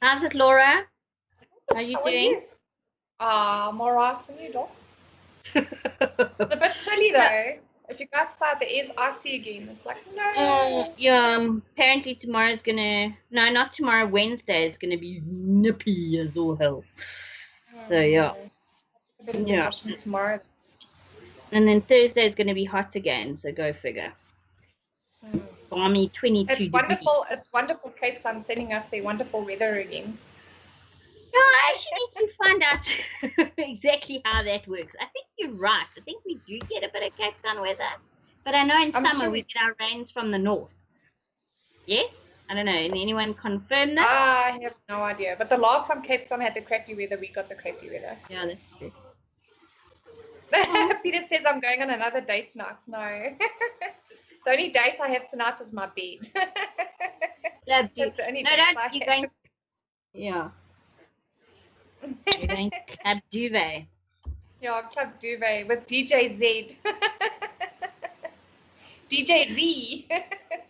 How's it, Laura? How are you How are doing? you? I'm alright, and you, dog? It's a bit chilly though. If you go outside, the air's icy again. It's like, no. Yeah, apparently tomorrow's gonna, no, not tomorrow, Wednesday is gonna be nippy as all hell. Oh So, yeah, no. It's a bit of yeah. precaution tomorrow. And then Thursday is gonna be hot again, so go figure. Hmm. Balmy 22 It's wonderful. degrees. It's wonderful. Cape Town sending us their wonderful weather again. No, I actually need to find out exactly how that works. I think you're right. I think we do get a bit of Cape Town weather, but I know in I'm summer sure we we. get our rains from the north. Yes? I don't know. Anyone confirm this? I have no idea. But the last time Cape Town had the crappy weather, we got the crappy weather. Yeah, that's true. Oh, Peter says I'm going on another date tonight. No. The only date I have tonight is my bed. club do. That's the only No, date don't. I You're going have. to. Yeah, you're going to Club Duvet. Yeah, Club Duvet with DJ Z. DJ Z.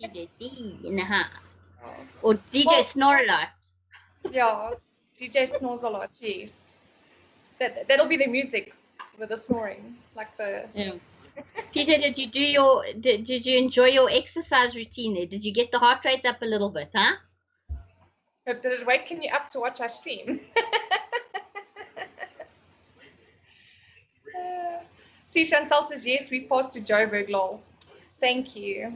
DJ D in the house. Or DJ Well, Snorlax. yeah, DJ snores a lot, yes. That'll be the music with the snoring. Like the. Yeah. Peter, did you enjoy your exercise routine there? Did you get the heart rate up a little bit, huh? Did it waken you up to watch our stream? See, Chantal says, yes, we passed to Joburg, lol. Thank you.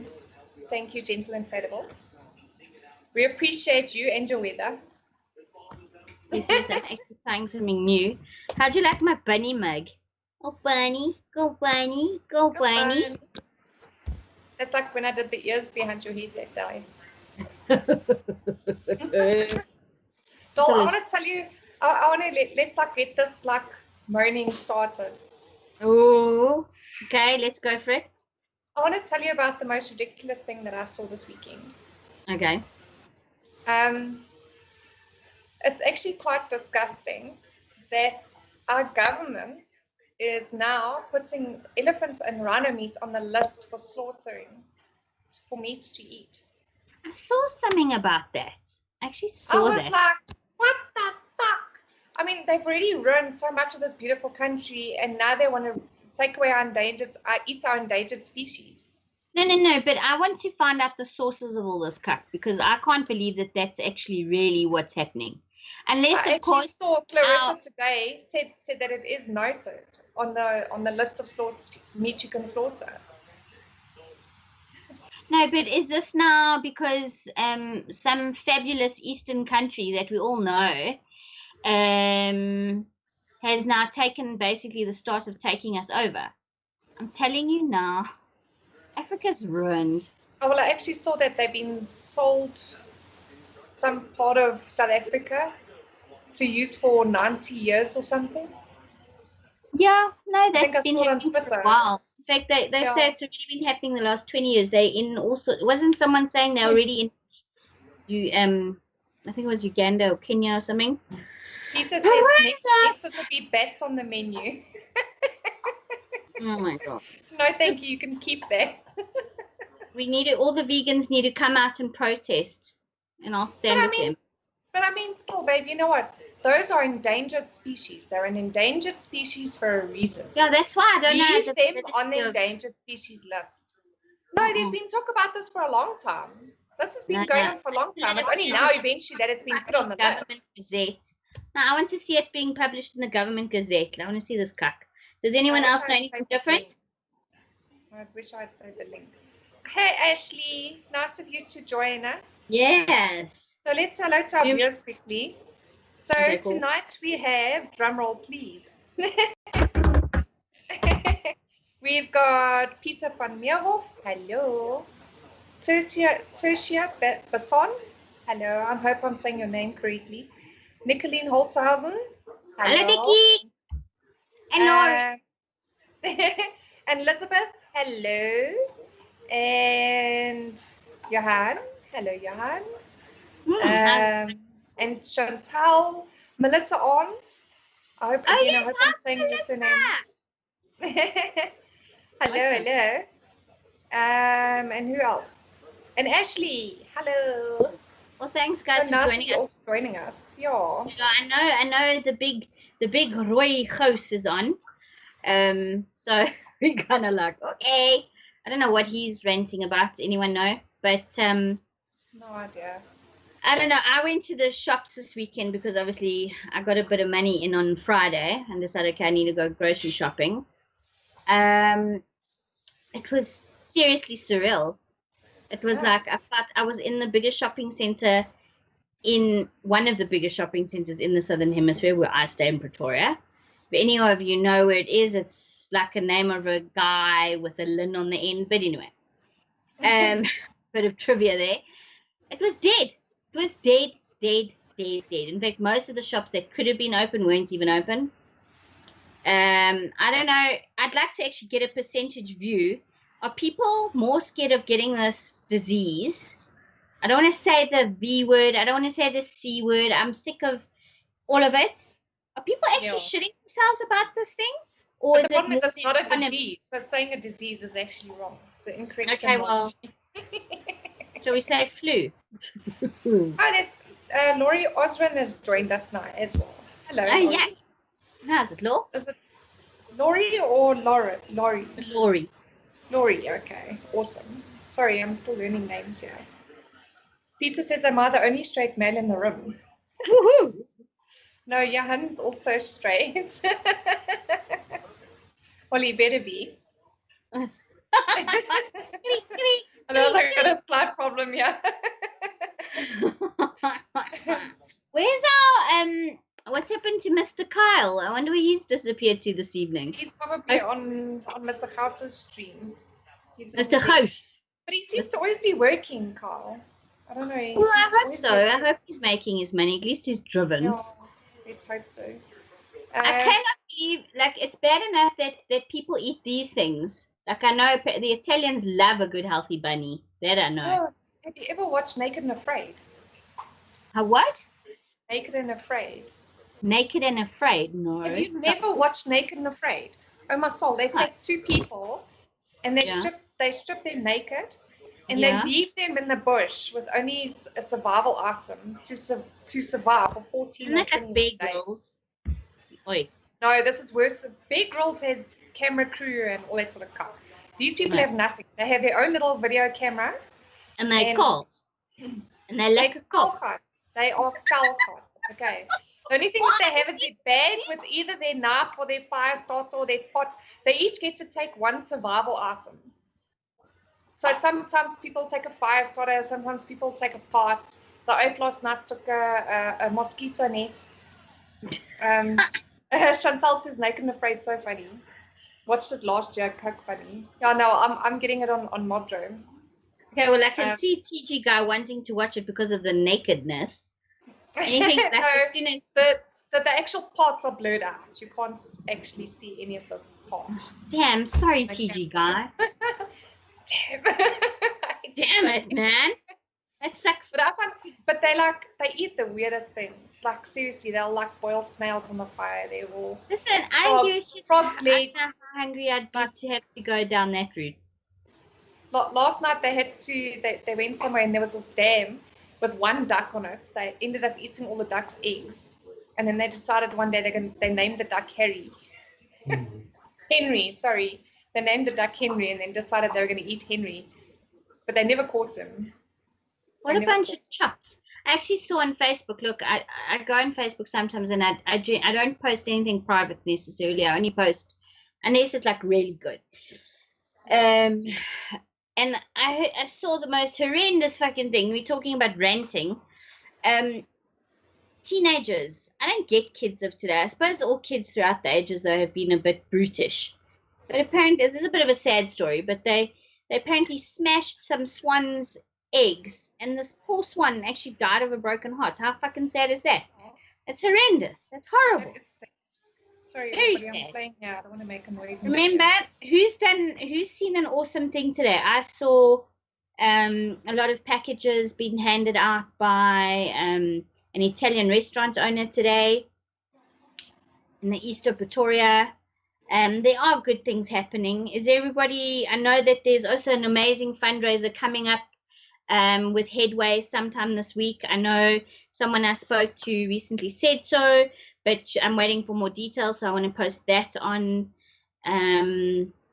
Thank you, Gentle Inflatable. We appreciate you and your weather. He says I'm actually trying something new. How'd you like my bunny mug? Oh, bunny, go bunny, go bunny. It's like when I did the ears behind your head that day. Dol, I want to tell you, I want to let's like get this like moaning started. Oh, okay, let's go for it. I want to tell you about the most ridiculous thing that I saw this weekend. Okay. It's actually quite disgusting that our government is now putting elephants and rhino meat on the list for slaughtering, for meats to eat. I saw something about that. I actually I saw was that. like, what the fuck? I mean, they've already ruined so much of this beautiful country, and now they want to take away eat our endangered species. No, but I want to find out the sources of all this cut because I can't believe that that's actually really what's happening. Unless, I of actually course, saw our Clarissa today said that it is noted on the list of meat you can slaughter. no, but is this now because some fabulous Eastern country that we all know has now taken basically the start of taking us over? I'm telling you now, Africa's ruined. Oh, well, I actually saw that they've been sold some part of South Africa to use for 90 years or something. Yeah, no, I think that's I been saw it on happening for a Twitter. while. In fact, they say Yeah. it's already been happening the last 20 years. They in also wasn't someone saying they're already in you I think it was Uganda or Kenya or something. Peter says Oh next it will be bats on the menu. my god. No, thank you. You can keep that. We need it, all the vegans need to come out and protest and I'll But stand I with mean, them. still, babe, you know what? Those are endangered species. They're an endangered species for a reason. Yeah, that's why I don't know Leave that, them that it's on the the endangered species list. No, there's been talk about this for a long time. This has been no, going on for a long time. It's only now, eventually, that it's been put on the government list. gazette. Now I want to see it being published in the government gazette. I want to see this cuck. Does anyone I wish else I know had anything saved the different? link. I wish I'd saved the link. Hey, Ashley. Nice of you to join us. Yes. So let's say hello to our viewers quickly. So Okay, cool. tonight we have, drumroll please. We've got Peter van Meerhof. Hello. Tertia Basson. Hello. I hope I'm saying your name correctly. Nicolene Holzhausen. Hello, Vicky. And Laura. And Elizabeth. Hello. And Johan. Hello, Johan. And Chantal. Melissa Arndt. I hope again, I hope I'm saying your surname. Hello. And who else? And Ashley. Hello. Well, thanks guys So for nice joining of you all us. for joining us. Yeah. Yeah, I know the big Roy host is on. So we kind of like, okay. I don't know what he's ranting about. Anyone know? But No idea. I don't know. I went to the shops this weekend because obviously I got a bit of money in on Friday and decided, okay, I need to go grocery shopping. It was seriously surreal. It was like I thought I was in the biggest shopping center, in one of the biggest shopping centers in the Southern Hemisphere, where I stay in Pretoria. If any of you know where it is, it's like a name of a guy with a lin on the end. But anyway, bit of trivia there. It was dead. It was dead, dead, dead, dead. In fact, most of the shops that could have been open weren't even open. I don't know. I'd like to actually get a percentage view. Are people more scared of getting this disease? I don't want to say the V word. I don't want to say the C word. I'm sick of all of it. Are people actually shitting themselves about this thing? Or But is the problem it is it's not a one of- disease. So saying a disease is actually wrong. It's an incorrect Okay, well, terminology. shall we say flu? Oh, there's Laurie Osran has joined us now as well. Hello, Laurie. Yeah. No, the law. Is it Laurie or Laura? Laurie. Laurie. Laurie, okay. Awesome. Sorry, I'm still learning names here. Peter says, am I the only straight male in the room? Woohoo! No, Johan's also straight. Well, he better be. And I was like, I got a slight problem here. Where's our what's happened to Mr. Kyle? I wonder where he's disappeared to this evening. He's probably on Mr. House's stream. Mr. House. But he seems to always be working, Carl. I don't know. Well, I hope so. I hope he's making his money. At least he's driven. Yeah, let's hope so. I cannot believe, like, it's bad enough that people eat these things. Like, I know the Italians love a good healthy bunny. That I know. Oh, have you ever watched Naked and Afraid? What? Naked and Afraid. Naked and Afraid? No. Have you never watched Naked and Afraid? Oh my soul! They take two people, and they strip them naked, and they leave them in the bush with only a survival item to survive for 14 Isn't that like Bear days. Grylls? Oi. No, this is worse. Bear Grylls has camera crew and all that sort of crap. These people have nothing. They have their own little video camera. And they call. And they like a call. They are skull hot. Okay. The only thing that they have is their bag with either their knife or their fire starter or their pot. They each get to take one survival item. So sometimes people take a fire starter, sometimes people take a pot. The oak last night took a mosquito net. Chantal says Naked and Afraid, so funny. Watched it last year, cook funny. Yeah, no, I'm getting it on Modrome. Okay, well, I can see TG guy wanting to watch it because of the nakedness. Anything like the actual parts are blurred out. You can't actually see any of the parts. Damn, sorry, TG guy. Damn it, man. That sucks. But they eat the weirdest things. Like seriously, they'll like boil snails on the fire. They will. Listen, I used to. Frogs' legs. I know how hungry I'd be to have to go down that route. Last night they went somewhere and there was this dam with one duck on it. They ended up eating all the duck's eggs, and then they decided one day they named the duck Harry. Henry, sorry. They named the duck Henry and then decided they were going to eat Henry, but they never caught him. What a bunch of chops. I actually saw on Facebook, look, I go on Facebook sometimes and I don't post anything private necessarily. I only post unless it's like really good. And I saw the most horrendous fucking thing. We're talking about ranting. Teenagers. I don't get kids of today. I suppose all kids throughout the ages, though, have been a bit brutish. But apparently, this is a bit of a sad story, but they apparently smashed some swan's eggs, and this poor swan actually died of a broken heart. How fucking sad is that? It's horrendous. That's horrible. Sorry, very sad. sad. I'm playing here. I don't want to make a noise. Remember, who's seen an awesome thing today? I saw a lot of packages being handed out by an Italian restaurant owner today in the east of Pretoria. There are good things happening. Is everybody? I know that there's also an amazing fundraiser coming up with headway sometime this week. I know someone I spoke to recently said so, but I'm waiting for more details, so I want to post that on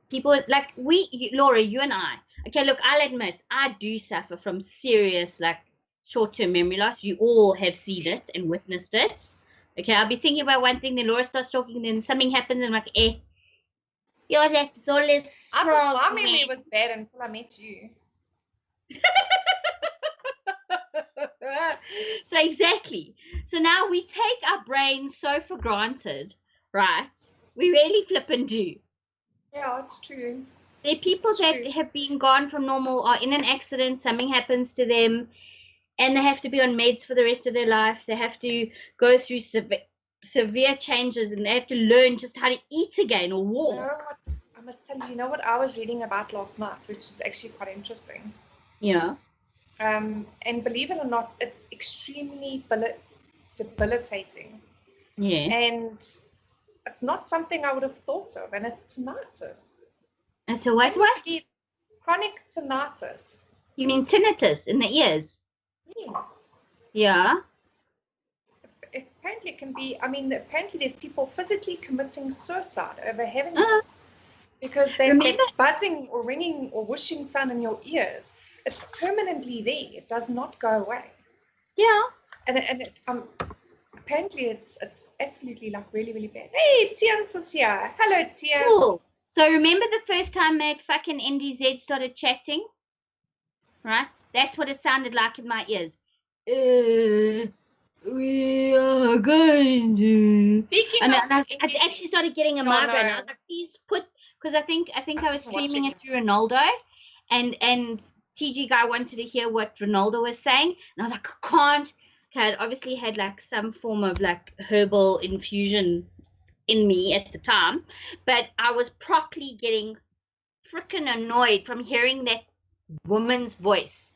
people like Laura, you and I. Okay, look, I'll admit I do suffer from serious like short-term memory loss. You all have seen it and witnessed it. Okay, I'll be thinking about one thing, then Laura starts talking, then something happens, and I'm like, you're that solid I thought my strong memory man. was bad until I met you. So exactly. So now we take our brains so for granted, right? We really flip and do. Yeah, it's true. There are people that have been gone from normal or in an accident, something happens to them, and they have to be on meds for the rest of their life. They have to go through severe changes, and they have to learn just how to eat again or walk. You know what? I must tell you, what I was reading about last night, which is actually quite interesting. Yeah. And believe it or not, it's extremely debilitating. Yes. And it's not something I would have thought of, and it's tinnitus. And so what's what? Chronic tinnitus. You mean tinnitus in the ears? Yes. Yeah. Apparently it can be, apparently there's people physically committing suicide over having this. Because that buzzing or ringing or whooshing sound in your ears, it's permanently there. It does not go away. Yeah. And apparently it's absolutely like really, really bad. Hey, Tians is here. Hello, Tians. Cool. So remember the first time that fucking NDZ started chatting? Right? That's what it sounded like in my ears. We are going to. And I actually started getting a migraine. I was like, please put, because I think I was streaming it through Ronaldo, and TG guy wanted to hear what Ronaldo was saying, and I was like, I can't. I'd obviously had like some form of like herbal infusion in me at the time, but I was properly getting freaking annoyed from hearing that woman's voice.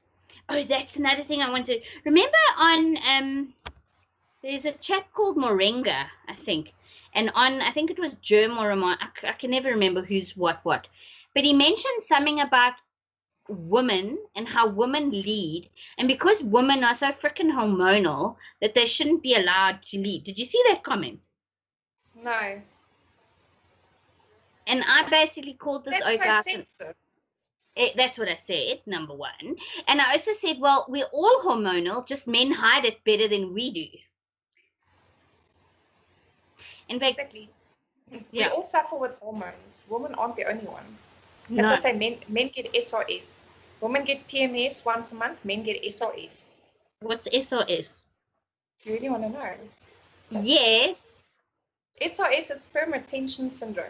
Oh, that's another thing I wanted. Remember on there's a chap called Moringa, I think, and on I think it was Germ or Ramon. I can never remember who's what, but he mentioned something about women and how women lead, and because women are so freaking hormonal that they shouldn't be allowed to lead. Did you see that comment? No. And I basically called this old guy. That's what I said, number one. And I also said, well, we're all hormonal, just men hide it better than we do. In fact, exactly. We all suffer with hormones. Women aren't the only ones. That's why I say men get SRS. Women get PMS once a month, men get SRS. What's SRS? Do you really want to know? Yes. SRS is sperm retention syndrome.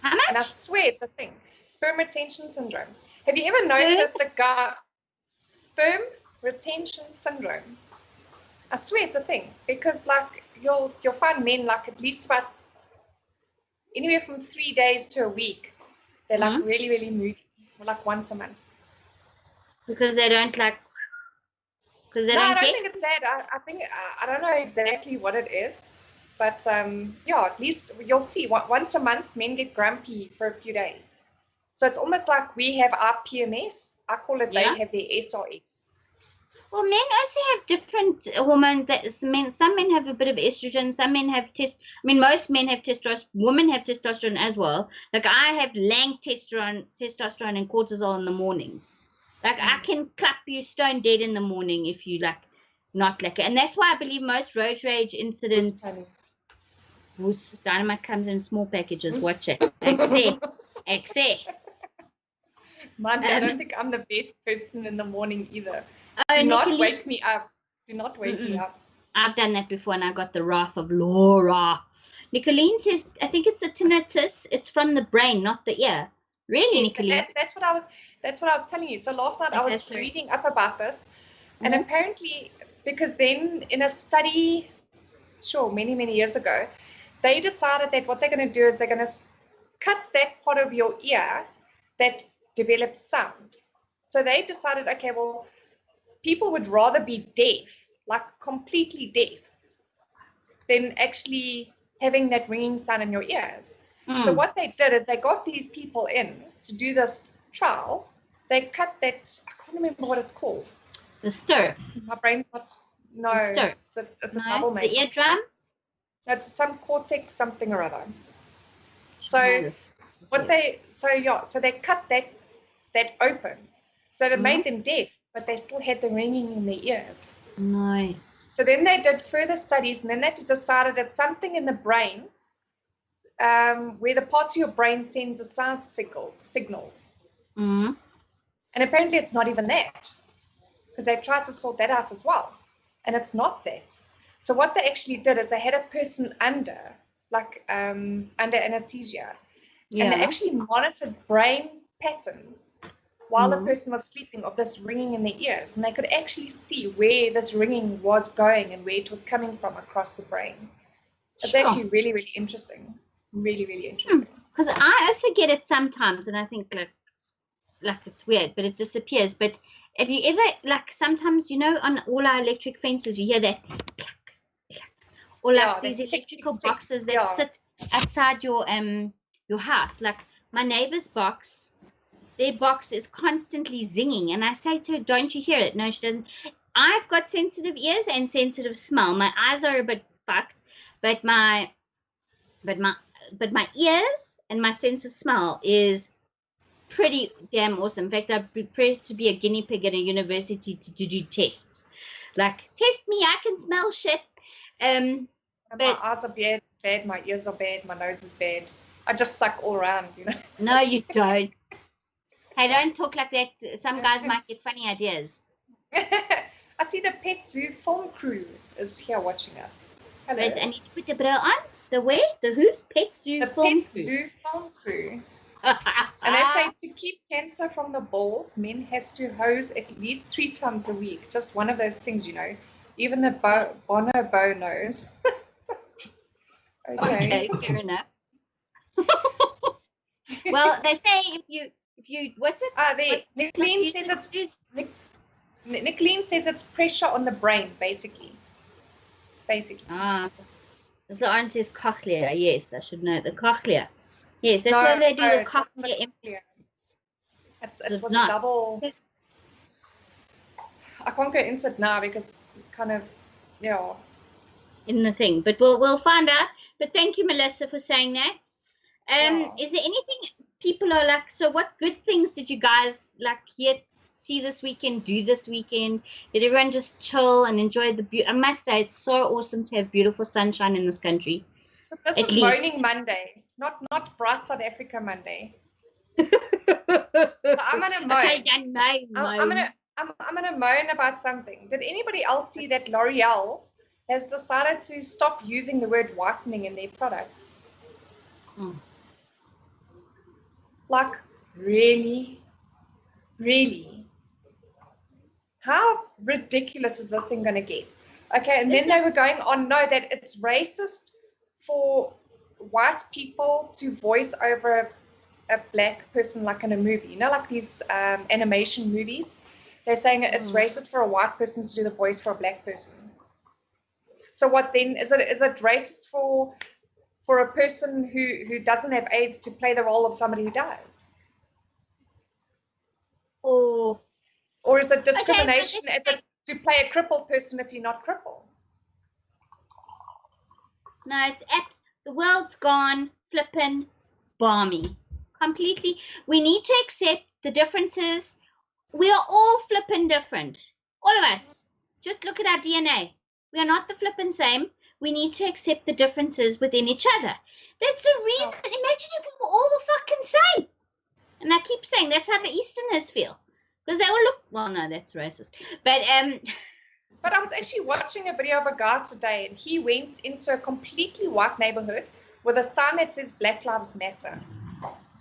How much? And I swear it's a thing. Sperm retention syndrome. Have you ever noticed a guy? Sperm retention syndrome. I swear it's a thing, because like you'll find men like at least about anywhere from 3 days to a week. They're like really, really moody, like once a month. Because they don't like. Because they no, don't. I don't think it's that. I think I don't know exactly what it is, but yeah, at least you'll see once a month men get grumpy for a few days. So it's almost like we have our PMS. I call it they have their SRS. Well, men also have different hormones. Some men have a bit of estrogen. Some men have most men have testosterone. Women have testosterone as well. Like I have lank testosterone and cortisol in the mornings. Like I can clap you stone dead in the morning if you like not like it. And that's why I believe most road rage incidents. Dynamite comes in small packages. Watch it. Exe. Man, I don't think I'm the best person in the morning either. Do not wake me up. Do not wake me up. I've done that before and I got the wrath of Laura. Nicolene says, I think it's a tinnitus. It's from the brain, not the ear. Really, Nicolene? That's what I was telling you. So last night I was reading up about this, and apparently, because then in a study, many, many years ago, they decided that what they're going to do is they're going to cut that part of your ear that develops sound. So they decided, okay, well, people would rather be deaf, like completely deaf, than actually having that ringing sound in your ears. So what they did is they got these people in to do this trial, they cut that. I can't remember what it's called. The stir. My brain's not. No, The stir. it's a No, bubble the maker. eardrum. That's some cortex something or other. So No, what they so they cut that open, so it made them deaf, but they still had the ringing in their ears. Nice. So then they did further studies, and then they decided that something in the brain, where the parts of your brain sends the sound signals, and apparently it's not even that, because they tried to sort that out as well, and it's not that. So what they actually did is they had a person under anesthesia, and they actually monitored brain patterns while the person was sleeping of this ringing in their ears, and they could actually see where this ringing was going and where it was coming from across the brain. It's actually really, really interesting. Really, really interesting. Because I also get it sometimes, and I think like it's weird, but it disappears. But have you ever, like, sometimes, you know, on all our electric fences, you hear that clack, clack, or like these electrical boxes that sit outside your house. Like my neighbor's box, their box is constantly zinging, and I say to her, "Don't you hear it?" No, she doesn't. I've got sensitive ears and sensitive smell. My eyes are a bit fucked, but my ears and my sense of smell is pretty damn awesome. In fact, I'd be prepared to be a guinea pig at a university to do tests. Like, test me, I can smell shit. But my eyes are bad, my ears are bad, my nose is bad. I just suck all around, you know. No, you don't. Hey, don't talk like that. Some guys might get funny ideas. I see the Pet Zoo film crew is here watching us. Hello. Wait, I need to put the bra on. The where? The who? Pet Zoo film crew. Zoo film crew. And they say to keep cancer from the balls, men has to hose at least 3 times a week. Just one of those things, you know. Even the bonobo knows. Okay, fair enough. Well, they say if you what's it? Nicolene says it's pressure on the brain, basically. As the answer is cochlea. Yes, I should know the cochlea. Yes, that's why they do the cochlea. It was a double. I can't go into it now because kind of, in the thing, but we'll find out. But thank you, Melissa, for saying that. Is there anything people are like? So, what good things did you guys like see this weekend? Do this weekend? Did everyone just chill and enjoy the beauty? I must say, it's so awesome to have beautiful sunshine in this country. This is Moaning Monday, not Bright South Africa Monday. So I'm gonna moan. Okay, I'm gonna moan about something. Did anybody else see that L'Oreal has decided to stop using the word whitening in their products? Like, really? How ridiculous is this thing going to get? Okay, and then they were going on, no, that it's racist for white people to voice over a black person, like in a movie. You know, like these animation movies? They're saying it's racist for a white person to do the voice for a black person. So what then? Is it racist for a person who doesn't have AIDS to play the role of somebody who does? Or is it discrimination to play a crippled person if you're not crippled? No, the world's gone flippin' balmy. Completely. We need to accept the differences. We are all flippin' different. All of us. Just look at our DNA. We are not the flippin' same. We need to accept the differences within each other. That's the reason. Imagine if we were all the fucking same. And I keep saying that's how the Easterners feel. Because they all look, well, no, that's racist. But I was actually watching a video of a guy today, and he went into a completely white neighborhood with a sign that says Black Lives Matter.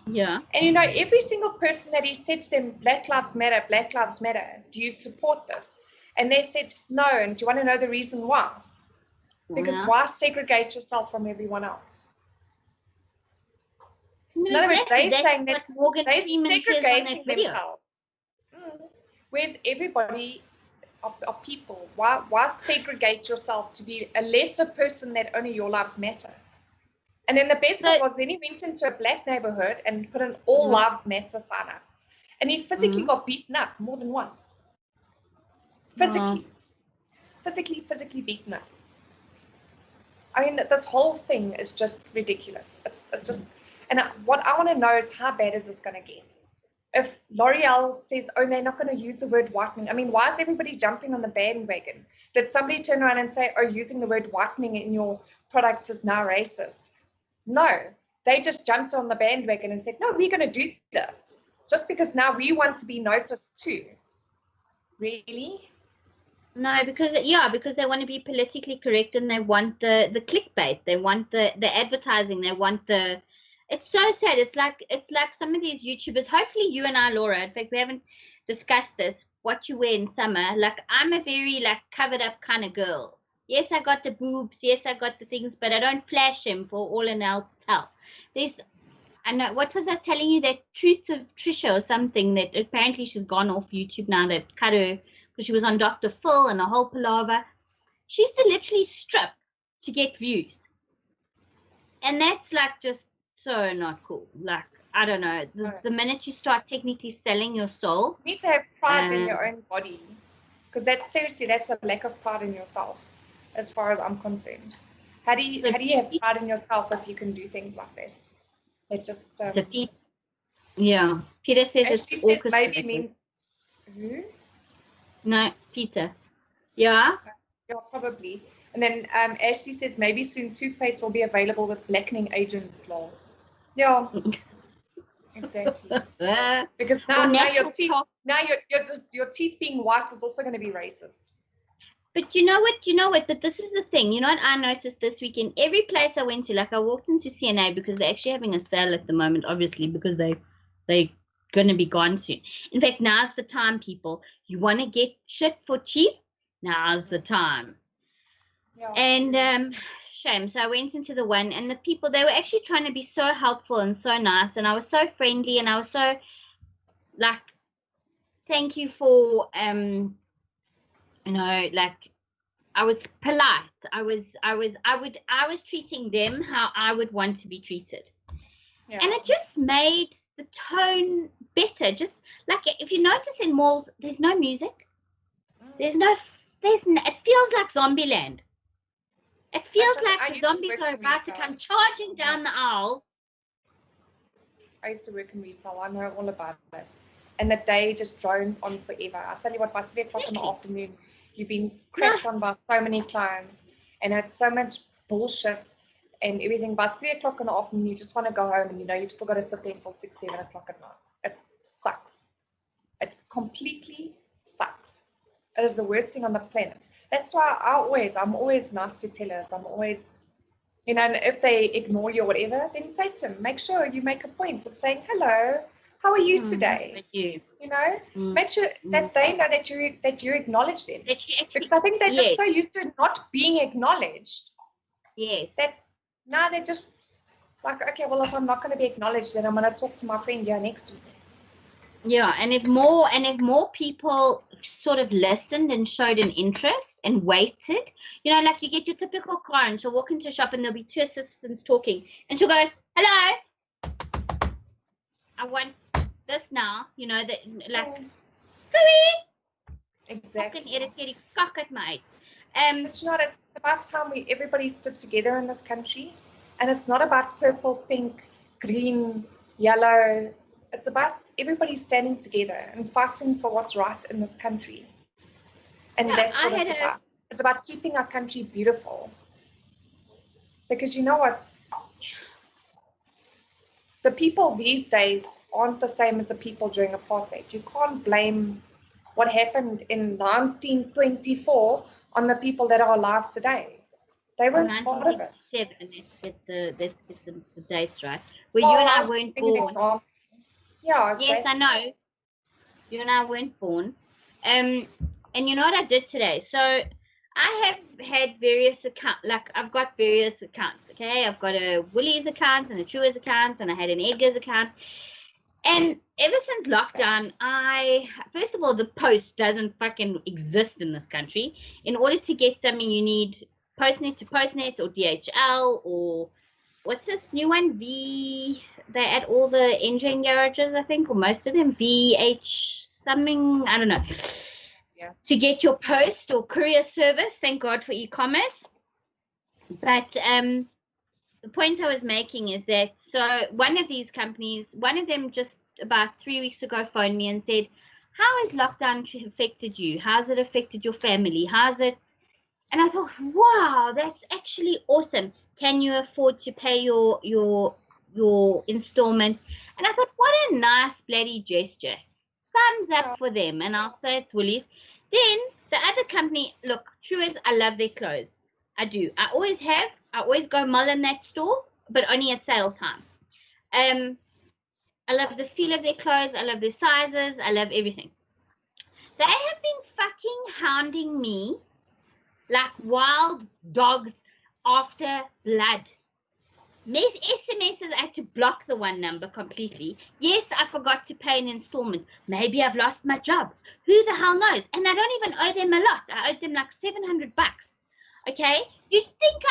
Yeah. And you know, every single person that he said to them, Black Lives Matter, Black Lives Matter, do you support this? And they said, no, and do you want to know the reason why? Because why segregate yourself from everyone else? No, in other words, they're saying that Morgan they're Freeman segregating themselves. Whereas everybody are people. Why segregate yourself to be a lesser person that only your lives matter? And then the best part was then he went into a black neighborhood and put an all lives matter sign up. And he physically got beaten up more than once. Physically beaten up. I mean, this whole thing is just ridiculous. It's just, and what I want to know is how bad is this going to get? If L'Oreal says, oh, they're not going to use the word whitening, I mean, why is everybody jumping on the bandwagon? Did somebody turn around and say, oh, using the word whitening in your products is now racist? No, they just jumped on the bandwagon and said, no, we're going to do this just because now we want to be noticed too. Really? No, because they want to be politically correct and they want the clickbait. They want the advertising. They want the. It's so sad. It's like some of these YouTubers. Hopefully, you and I, Laura. In fact, we haven't discussed this. What you wear in summer. Like I'm a very covered up kind of girl. Yes, I got the boobs. Yes, I got the things, but I don't flash them for all and all to tell. I know, what was I telling you? That Truth of Trisha or something, that apparently she's gone off YouTube now. That cut her because she was on Dr. Phil and a whole palaver. She used to literally strip to get views. And that's just so not cool. I don't know. The minute you start technically selling your soul. You need to have pride in your own body. Because that's a lack of pride in yourself, as far as I'm concerned. How do you have pride in yourself if you can do things like that? It just Peter says it's orchestrated. Maybe who? No, Peter. Yeah? Yeah, probably. And then Ashley says maybe soon toothpaste will be available with blackening agents, lol. Yeah. Exactly. Because now your teeth being white is also going to be racist. But you know what? But this is the thing. You know what I noticed this weekend? Every place I went to, I walked into CNA because they're actually having a sale at the moment, obviously, because they're going to be gone soon. In fact, now's the time, people. You want to get shit for cheap? Now's the time. Yeah. And shame. So I went into the one, and the people, they were actually trying to be so helpful and so nice, and I was so friendly, and I was so thank you for I was polite. I was treating them how I would want to be treated. Yeah. And it just made the tone better. Just if you notice in malls, there's no music. It feels like Zombieland. It feels like the zombies are about to come charging down the aisles. I used to work in retail. I know all about it. And the day just drones on forever. I tell you what, by 3 o'clock in the afternoon, you've been cracked on by so many clients and had so much bullshit and everything. By 3 o'clock in the afternoon, you just want to go home and you've still got to sit there until 6, 7 o'clock at night. It sucks. It completely sucks. It is the worst thing on the planet. That's why I'm always nice to tellers. I'm always, and if they ignore you or whatever, then say to them, make sure you make a point of saying, hello, how are you today? Make sure that they know that you acknowledge them. Because I think they're just so used to not being acknowledged. Yes. That now they're just okay, well, if I'm not going to be acknowledged, then I'm going to talk to my friend here next to me. Yeah, and if more people sort of listened and showed an interest and waited, you get your typical car and she'll walk into a shop and there'll be 2 assistants talking and she'll go, hello, I want this now, exactly. Fucking cock at my but it's about time everybody stood together in this country, and it's not about purple, pink, green, yellow. It's about everybody standing together and fighting for what's right in this country, and that's what it's about. It's about keeping our country beautiful, because you know what? The people these days aren't the same as the people during apartheid. You can't blame what happened in 1924 on the people that are alive today. They weren't part of it. 1967. Let's get the dates right. You and I weren't born. Yeah. Exactly. Yes, I know. You and I weren't born. And you know what I did today? So I have had various accounts. I've got various accounts. Okay, I've got a Woolies account and a Truers account, and I had an Edgar's account. And ever since lockdown, first of all, the post doesn't fucking exist in this country. In order to get something, you need Postnet to Postnet or DHL or what's this new one? they're at all the engine garages, I think, or most of them, VH something, I don't know. Yeah. To get your post or courier service. Thank God for e-commerce. But the point I was making is that, so one of these companies, one of them just about 3 weeks ago phoned me and said, how has lockdown affected you? How's it affected your family? How's it? And I thought, wow, that's actually awesome. Can you afford to pay your installment? And I thought, what a nice bloody gesture. Thumbs up for them. And I'll say it's Woolies. Then the other company, look, true is I love their clothes. I do. I always have. I always go mull in that store, but only at sale time. I love the feel of their clothes. I love their sizes. I love everything. They have been fucking hounding me like wild dogs after blood. SMSs, I had to block the one number completely. Yes, I forgot to pay an installment. Maybe I've lost my job. Who the hell knows? And I don't even owe them a lot. I owed them like $700. Okay? You'd think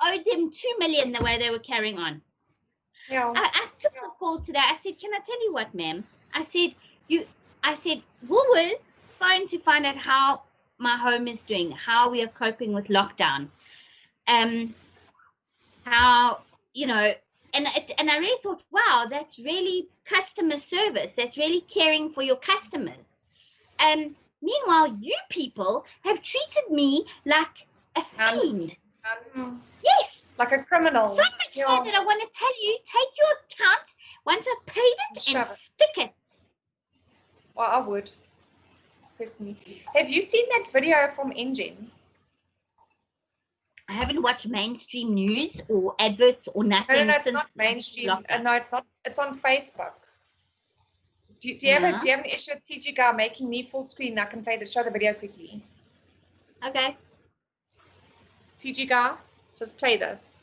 I owed them 2 million the way they were carrying on. Yeah. I took the call today. I said, can I tell you what, ma'am? I said, Woolworths phone to find out how my home is doing, how we are coping with lockdown. How, and I really thought, wow, that's really customer service. That's really caring for your customers. Meanwhile, you people have treated me like a fiend. Yes. Like a criminal. So much so that I want to tell you, take your account once I've paid it and stick it. Well, I would. Personally. Have you seen that video from Engine? I haven't watched mainstream news or adverts or nothing. No, since it's not mainstream. No, it's not. It's on Facebook. Do you have an issue with TG Guy making me full screen? I can show the video quickly. Okay. TG Guy, just play this.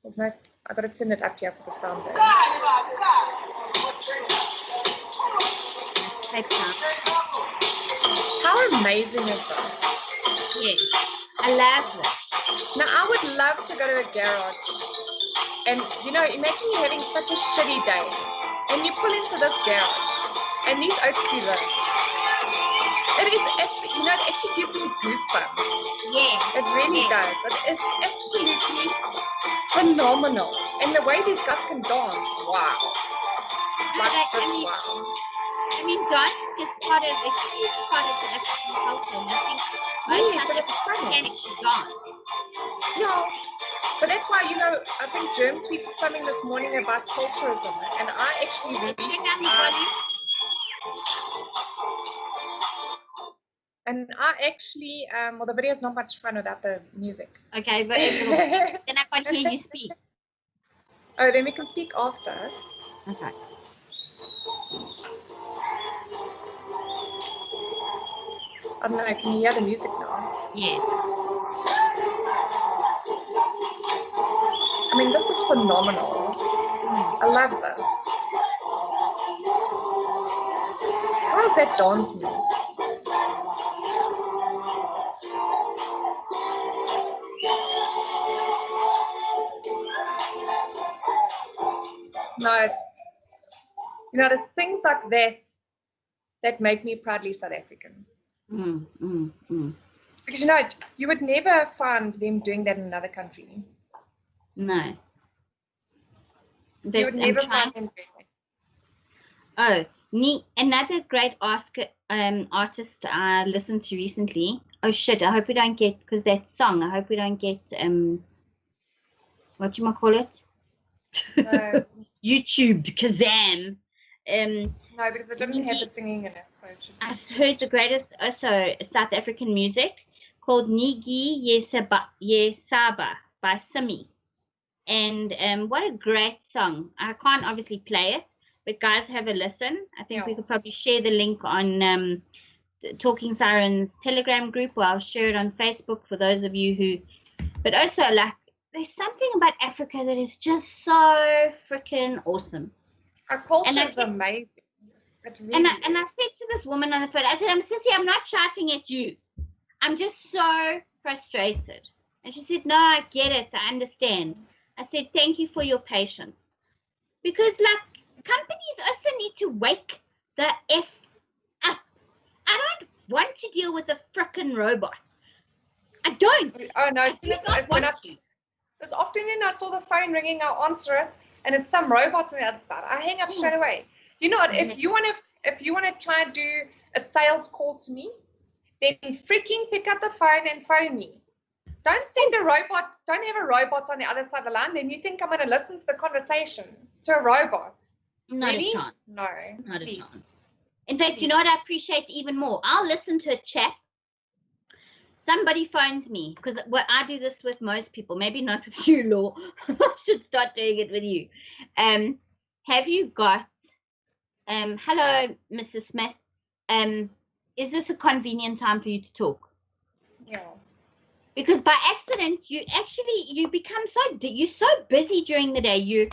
There's nice. I gotta turn it up here for the sound. How amazing is this? Yes, I love it. Now I would love to go to a garage, and imagine you're having such a shitty day, and you pull into this garage, and these oats do this. It is absolutely, it actually gives me goosebumps. Yes, it really does. It is absolutely phenomenal, and the way these guys can dance, wow. Wow. I mean, dancing is part of a huge part of the African culture, and I think most South Africans can actually dance. Yeah, but that's why, I think Germ tweeted something this morning about culturism, and I actually really... And I actually, well, the video is not much fun without the music. Okay, but then I can't hear you speak. Oh, then we can speak after. Okay. I don't know, can you hear the music now? Yes. I mean, this is phenomenal. I love this. How does that dance me? No, it's things like that make me proudly South African. Because you would never find them doing that in another country. No. You would never find them doing that. Oh, another great artist I listened to recently. Oh shit! I hope we don't get, because that song. I hope we don't get what you might call it? No. YouTube Kazam. No, because it didn't have the singing in it. So I heard the greatest also South African music called Nigi Yesaba by Simi. And what a great song. I can't obviously play it, but guys, have a listen. I think we could probably share the link on Talking Sirens Telegram group, or I'll share it on Facebook for those of you who, but also there's something about Africa that is just so freaking awesome. Our culture is amazing. Really and I said to this woman on the phone, I said, Sissy, I'm not shouting at you. I'm just so frustrated. And she said, no, I get it. I understand. I said, thank you for your patience. Because, like, companies also need to wake the F up. I don't want to deal with a frickin' robot. I don't. Oh no! I As soon do as not when want to. this afternoon I saw the phone ringing, I answer it, and it's some robot on the other side. I hang up straight away. You know what? If you want to try and do a sales call to me, then freaking pick up the phone and phone me. Don't send a robot. Don't have a robot on the other side of the line. Then you think I'm going to listen to the conversation to a robot? Not Really? a chance. No. Not please. a chance. In fact, you know what I appreciate even more? I'll listen to a chat. Somebody phones me, because what I do this with most people, maybe not with you, Law. I should start doing it with you. Have you got, hello, Mrs. Smith, is this a convenient time for you to talk? Yeah. Because by accident, you become you're so busy during the day. You're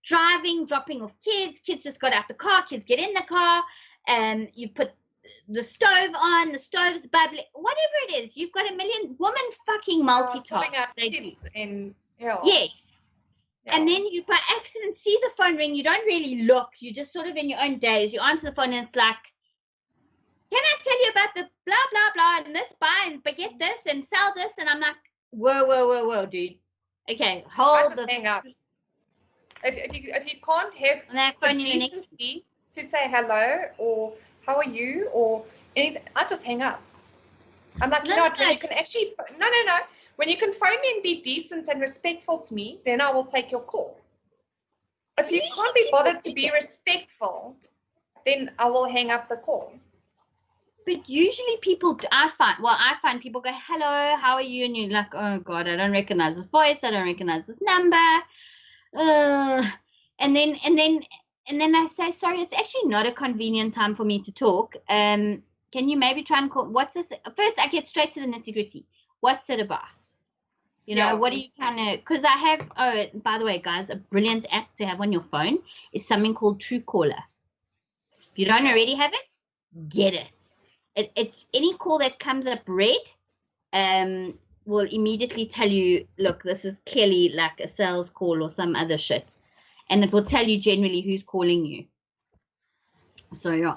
driving, dropping off kids just got out the car, kids get in the car, you put the stove on, the stove's bubbling, whatever it is, you've got a million woman fucking multitask. They do. And yeah. Yes. Yeah. And then you by accident see the phone ring, you don't really look, you're just sort of in your own daze, you answer the phone and it's like, can I tell you about the blah blah blah and this buy and forget this and sell this? And I'm like, whoa, dude. Okay, hold I just hang up. If you can't have the decency to say hello or how are you or anything, I just hang up. I'm like, you know what, when you can actually, no. When you can phone me and be decent and respectful to me, then I will take your call. If you can't be bothered to be respectful, then I will hang up the call. But usually I find people go, hello, how are you? And you're like, oh God, I don't recognize this voice. I don't recognize this number. And then I say, sorry, it's actually not a convenient time for me to talk. Can you maybe try and call, what's this? First, I get straight to the nitty gritty. What's it about? You know, what are you trying to, because I have, by the way, guys, a brilliant app to have on your phone is something called Truecaller. If you don't already have it, get it. Any call that comes up red will immediately tell you, look, this is clearly like a sales call or some other shit. And it will tell you generally who's calling you. So, yeah.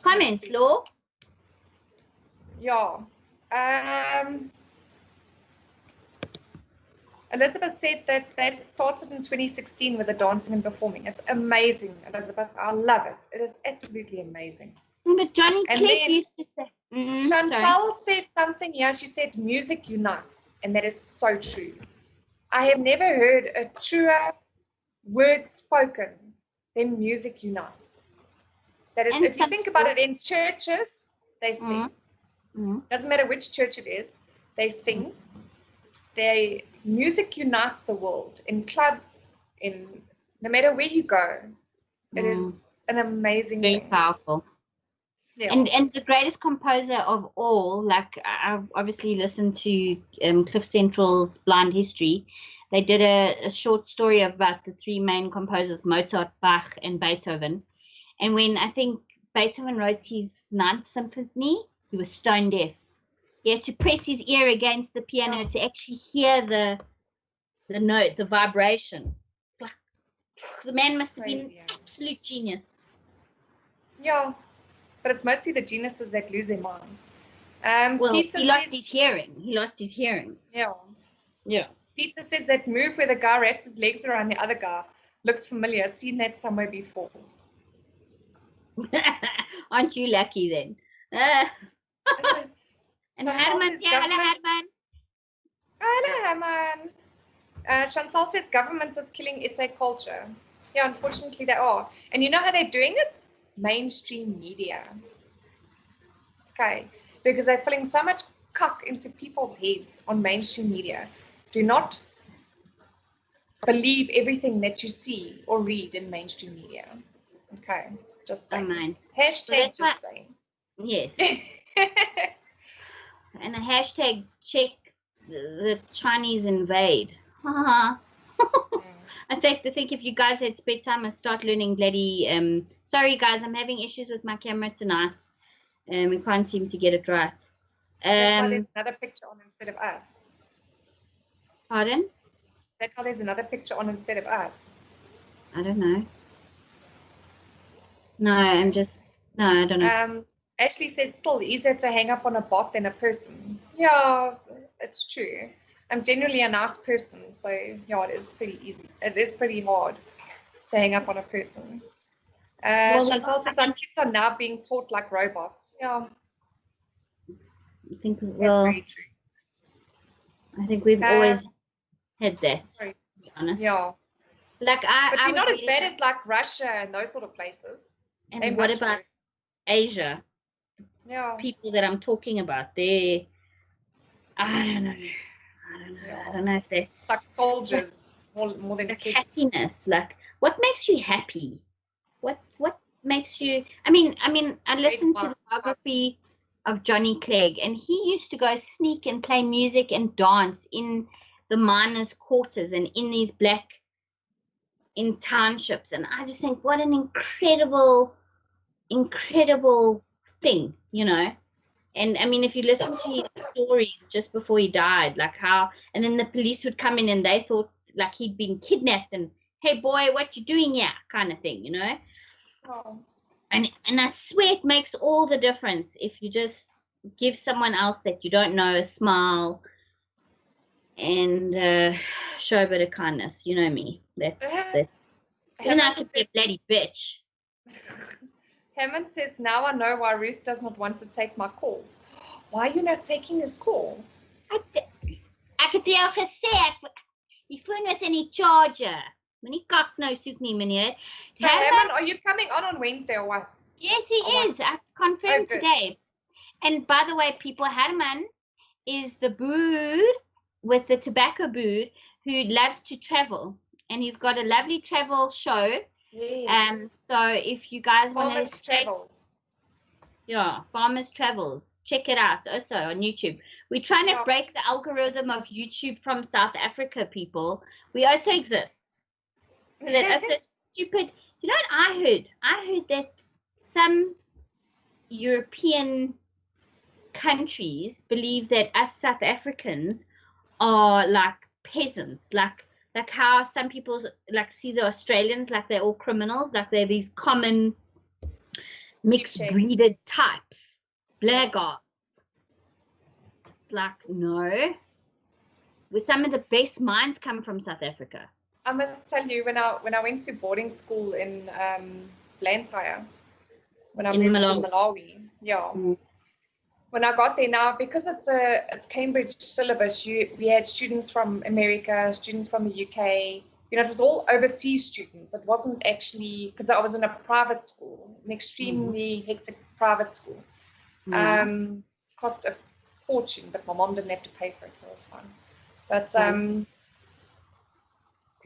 Comments, Law? Yeah. Elizabeth said that started in 2016 with the dancing and performing. It's amazing, Elizabeth. I love it. It is absolutely amazing. But Johnny Clegg used to say. Chantal said something. Yeah, she said music unites, and that is so true. I have never heard a truer word spoken than music unites. That is, if you think about it, in churches they sing. Doesn't matter which church it is, they sing. Music unites the world. In clubs, no matter where you go, it is an amazing very thing. Powerful. Yeah. And the greatest composer of all, like I've obviously listened to Cliff Central's Blind History. They did a short story about the three main composers, Mozart, Bach, and Beethoven. And when I think Beethoven wrote his Ninth Symphony, he was stone deaf. He had to press his ear against the piano to actually hear the note, the vibration. It's like the man must have been an absolute genius. Yeah. But it's mostly the geniuses that lose their minds. He lost his hearing. Yeah. Yeah. Peter says that move where the guy wraps his legs around the other guy looks familiar. I've seen that somewhere before. Aren't you lucky then? And Herman's here. Hello, Herman. Hello, Herman. Chantal says government is killing SA culture. Yeah, unfortunately they are. And you know how they're doing it? Mainstream media. Okay, because they're filling so much cock into people's heads on mainstream media. Do not believe everything that you see or read in mainstream media. Okay, just saying. Hashtag just saying. Yes. And a hashtag check the Chinese invade. I think if you guys had spare time and start learning bloody sorry guys, I'm having issues with my camera tonight. We can't seem to get it right. That's why there's another picture on instead of us. Pardon? Is that how there's another picture on instead of us? I don't know. No, I'm just, no, I don't know. Ashley says still easier to hang up on a bot than a person. Yeah, it's true. I'm generally a nice person, so yeah, it is pretty easy. It is pretty hard to hang up on a person. Chantal says our kids are now being taught like robots. Yeah, I think, that's well, very true. I think we've always had that, Sorry. to be honest. Yeah. Like But we're was not as reading bad as like Russia and those sort of places. And They're what much about worse. Asia? Yeah. People that I'm talking about, I don't know. Yeah. I don't know if It's like that's soldiers more than like kids. happiness. Like, what makes you happy? What makes you? I mean, I listened to the biography of Johnny Clegg, and he used to go sneak and play music and dance in the miners' quarters and in these in townships, and I just think, what an incredible thing, you know. And I mean, if you listen to his stories just before he died, like how, and then the police would come in and they thought like he'd been kidnapped and, hey boy, what you doing here, kind of thing, you know. Oh. And I swear it makes all the difference if you just give someone else that you don't know a smile and show a bit of kindness. You know me. That's even though I could be a bloody bitch. Hammond says, now I know why Ruth does not want to take my calls. Why are you not taking his calls? Ek het jou gesê die foon was in die charger. Moenie kak nou soek nie, meneer. So Hammond, are you coming on Wednesday or what? Yes, he is. I confirmed today. And by the way, people, Herman is the bood with the tobacco bood who loves to travel. And he's got a lovely travel show. Yes. So if you guys want to travel. Yeah, Farmers Travels. Check it out also on YouTube. We're trying to break the algorithm of YouTube from South Africa, people. We also exist. So that also stupid. You know what I heard? I heard that some European countries believe that us South Africans are like peasants, like how some people like see the Australians like they're all criminals, like they're these common mixed breeded types, blackguards. Like, no. With some of the best minds come from South Africa. I must tell you, when I went to boarding school in Blantyre, when I moved to Malawi, when I got there now, because it's Cambridge syllabus, we had students from America, students from the UK. You know, it was all overseas students. It wasn't actually, because I was in a private school, an extremely hectic private school. Cost a fortune, but my mom didn't have to pay for it, so it was fine. But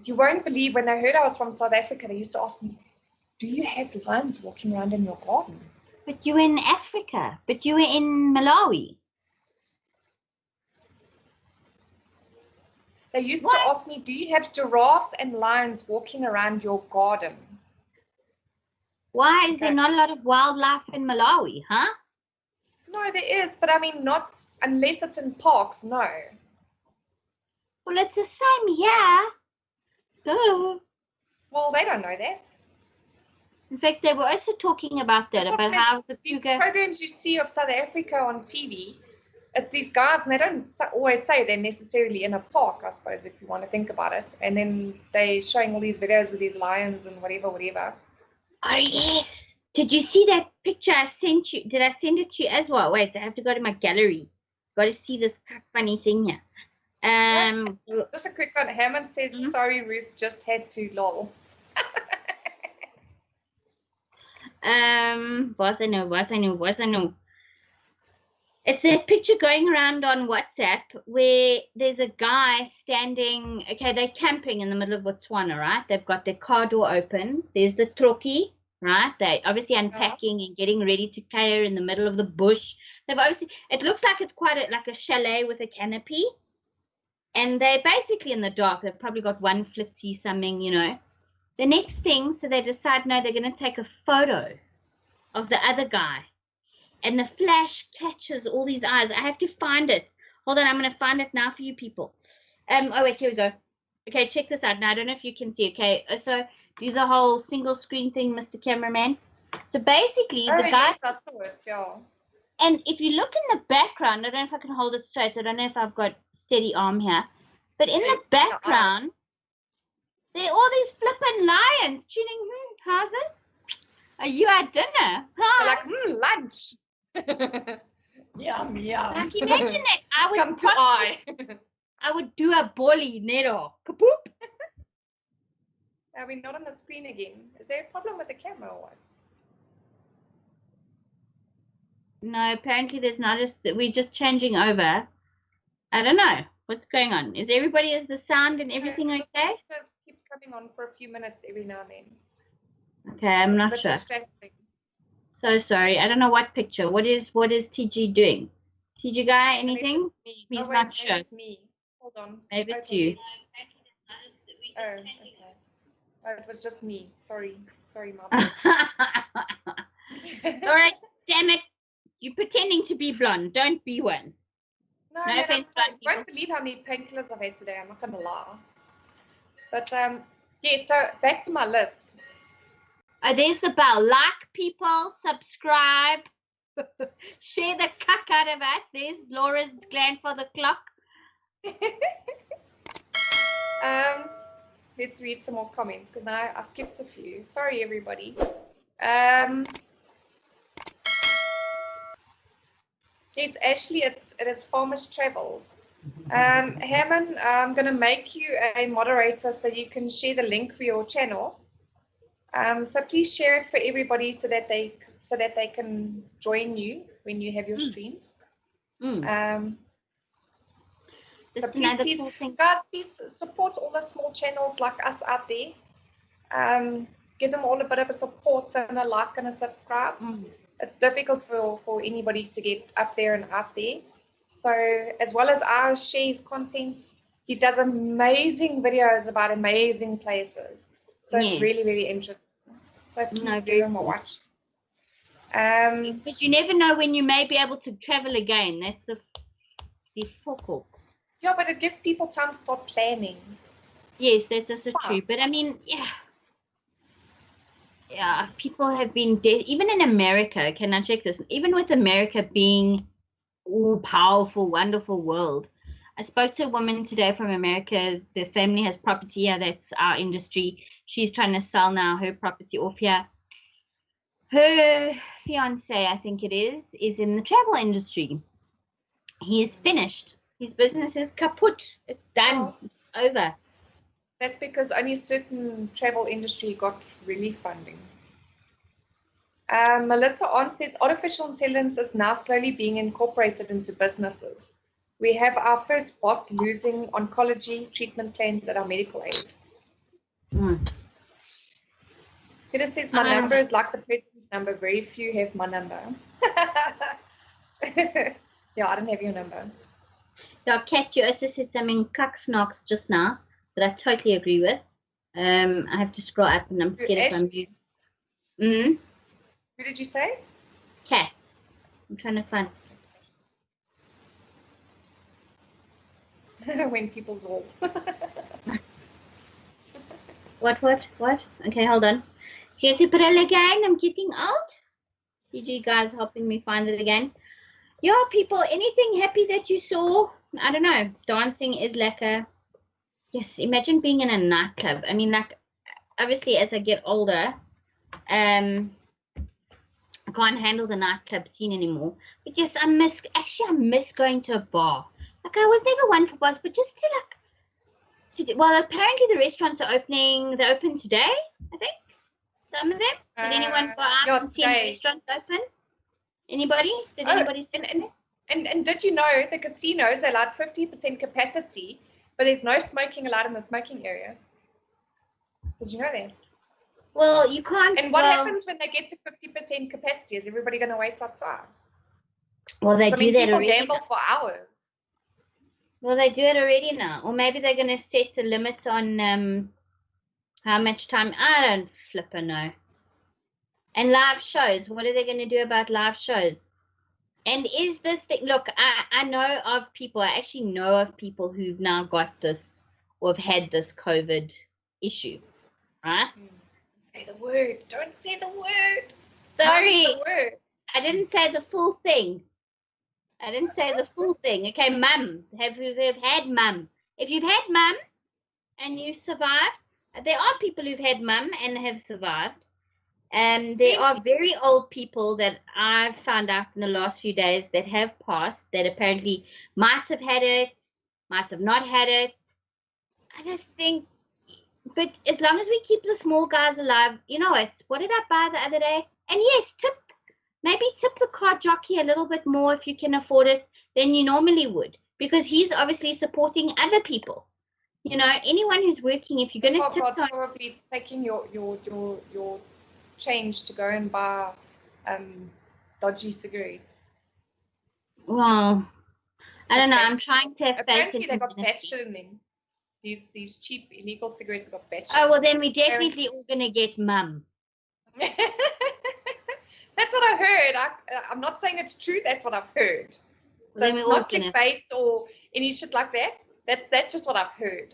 you won't believe, when they heard I was from South Africa, they used to ask me, do you have lions walking around in your garden? But you were in Africa. But you were in Malawi. They used to ask me, do you have giraffes and lions walking around your garden? Why is there not a lot of wildlife in Malawi, huh? No, there is, but I mean, not unless it's in parks, no. Well, it's the same here. Duh. Well, they don't know that. In fact, they were also talking about that, about how these programs you see of South Africa on TV, it's these guys, and they don't always say they're necessarily in a park, I suppose, if you want to think about it. And then they're showing all these videos with these lions and whatever. Oh, yes. Did you see that picture I sent you? Did I send it to you as well? Wait, I have to go to my gallery. Got to see this funny thing here. Just a quick one. Hammond says, sorry, Ruth, just had to lol. Was I know. It's that picture going around on WhatsApp where there's a guy standing, okay, they're camping in the middle of Botswana, right? They've got their car door open. There's the troki, right? They're obviously unpacking and getting ready to care in the middle of the bush. They've obviously, it looks like it's quite like a chalet with a canopy. And they're basically in the dark. They've probably got one flitzy something, you know. The next thing, so they decide, no, they're going to take a photo of the other guy. And the flash catches all these eyes. I have to find it. Hold on, I'm going to find it now for you people. Oh wait, here we go. Okay, check this out. Now I don't know if you can see. Okay, so do the whole single screen thing, Mr. Cameraman. So basically, Oh, the guy. yes, I saw it, yeah. And if you look in the background, I don't know if I can hold it straight. I don't know if I've got steady arm here, but in the background, there are all these flippin' lions tuning. How's this? Are you at dinner? They're Hi. like, lunch. Yum, yum. Like, imagine that. I would Come to I. would do a bolly, Nero. Kapoop. Are we not on the screen again? Is there a problem with the camera or what? No, apparently there's not. We're just changing over. I don't know what's going on. Is the sound and everything okay? It just keeps coming on for a few minutes every now and then. Okay, I'm not sure. Distracting. So sorry. I don't know what picture. What is TG doing? TG guy, anything? He's not sure. It's me. Hold on. Maybe it's you. Oh, okay. Oh, it was just me. Sorry, Mom. All right, damn it. You're pretending to be blonde. Don't be one. No offense, blonde people. I won't believe how many painkillers I've had today. I'm not going to lie. But, yeah, so back to my list. Oh, there's the bell. Like, people, subscribe, share the cuck out of us. There's Laura's grandfather clock. Let's read some more comments because now I skipped a few. Sorry, everybody. Yes, Ashley, it is Farmers Travels. Hammond, I'm going to make you a moderator so you can share the link for your channel. So please share it for everybody so that they can join you when you have your streams. So please, guys, please support all the small channels like us out there. Give them all a bit of a support and a like and a subscribe. It's difficult for anybody to get up there and out there. So as well as ours shares content, he does amazing videos about amazing places. So it's really, really interesting. So please give him a watch. Because you never know when you may be able to travel again. That's the focal. Yeah, but it gives people time to start planning. Yes, that's also true. But I mean, yeah, people have been even in America. Can I check this? Even with America being a powerful, wonderful world, I spoke to a woman today from America. The family has property here. That's our industry. She's trying to sell now her property off here. Her fiance, I think it is in the travel industry. He's finished. His business is kaput. It's done. It's over. That's because only certain travel industry got relief funding. Melissa On says artificial intelligence is now slowly being incorporated into businesses. We have our first bots using oncology treatment plans at our medical aid. Peter says my number is like the person's number. Very few have my number. Yeah, I don't have your number. Yeah, Kat, you also said something cuck-snocks just now that I totally agree with. I have to scroll up and I'm scared if I'm you. Who did you say? Kat. I'm trying to find it. When people's old. What? Okay, hold on. Here's the April again. I'm getting out. CG guys helping me find it again. Yeah, people, anything happy that you saw? I don't know. Dancing is like yes, imagine being in a nightclub. I mean, like, obviously as I get older, I can't handle the nightclub scene anymore. But yes, I miss going to a bar. Like, I was never one for bars, but just well, apparently the restaurants are opening. They're open today, I think. Some of them. Did anyone go out and see any restaurants open? Anybody? Did anybody see? And did you know the casinos are allowed 50% capacity, but there's no smoking allowed in the smoking areas? Did you know that? Well, you can't. And what happens when they get to 50% capacity? Is everybody going to wait outside? Well, they do that already. People gamble for hours. Well, they do it already now. Or maybe they're going to set a limit on how much time. I don't flipper know. And live shows. What are they going to do about live shows? And is this thing, look, I know of people, I actually know of people who've now got this or have had this COVID issue, right? Say the word. Don't say the word. Sorry, The word. I didn't say the full thing. I didn't say the full thing. Okay, mum, have you had mum? If you've had mum and you survived, there are people who've had mum and have survived. There are very old people that I've found out in the last few days that have passed that apparently might have had it, might have not had it. I just think, but as long as we keep the small guys alive, you know what did I buy the other day? And yes, maybe tip the car jockey a little bit more if you can afford it than you normally would, because he's obviously supporting other people. You know, anyone who's working, if you're going to tip, probably taking your change to go and buy dodgy cigarettes. Well, I don't know. I'm trying to have faith. Apparently, they got bad shit in them. These cheap illegal cigarettes got bad shit. Oh well, then we're definitely all gonna get mum. That's what I heard. I'm not saying it's true. That's what I've heard. So it's not clickbait or any shit like that. That's just what I've heard.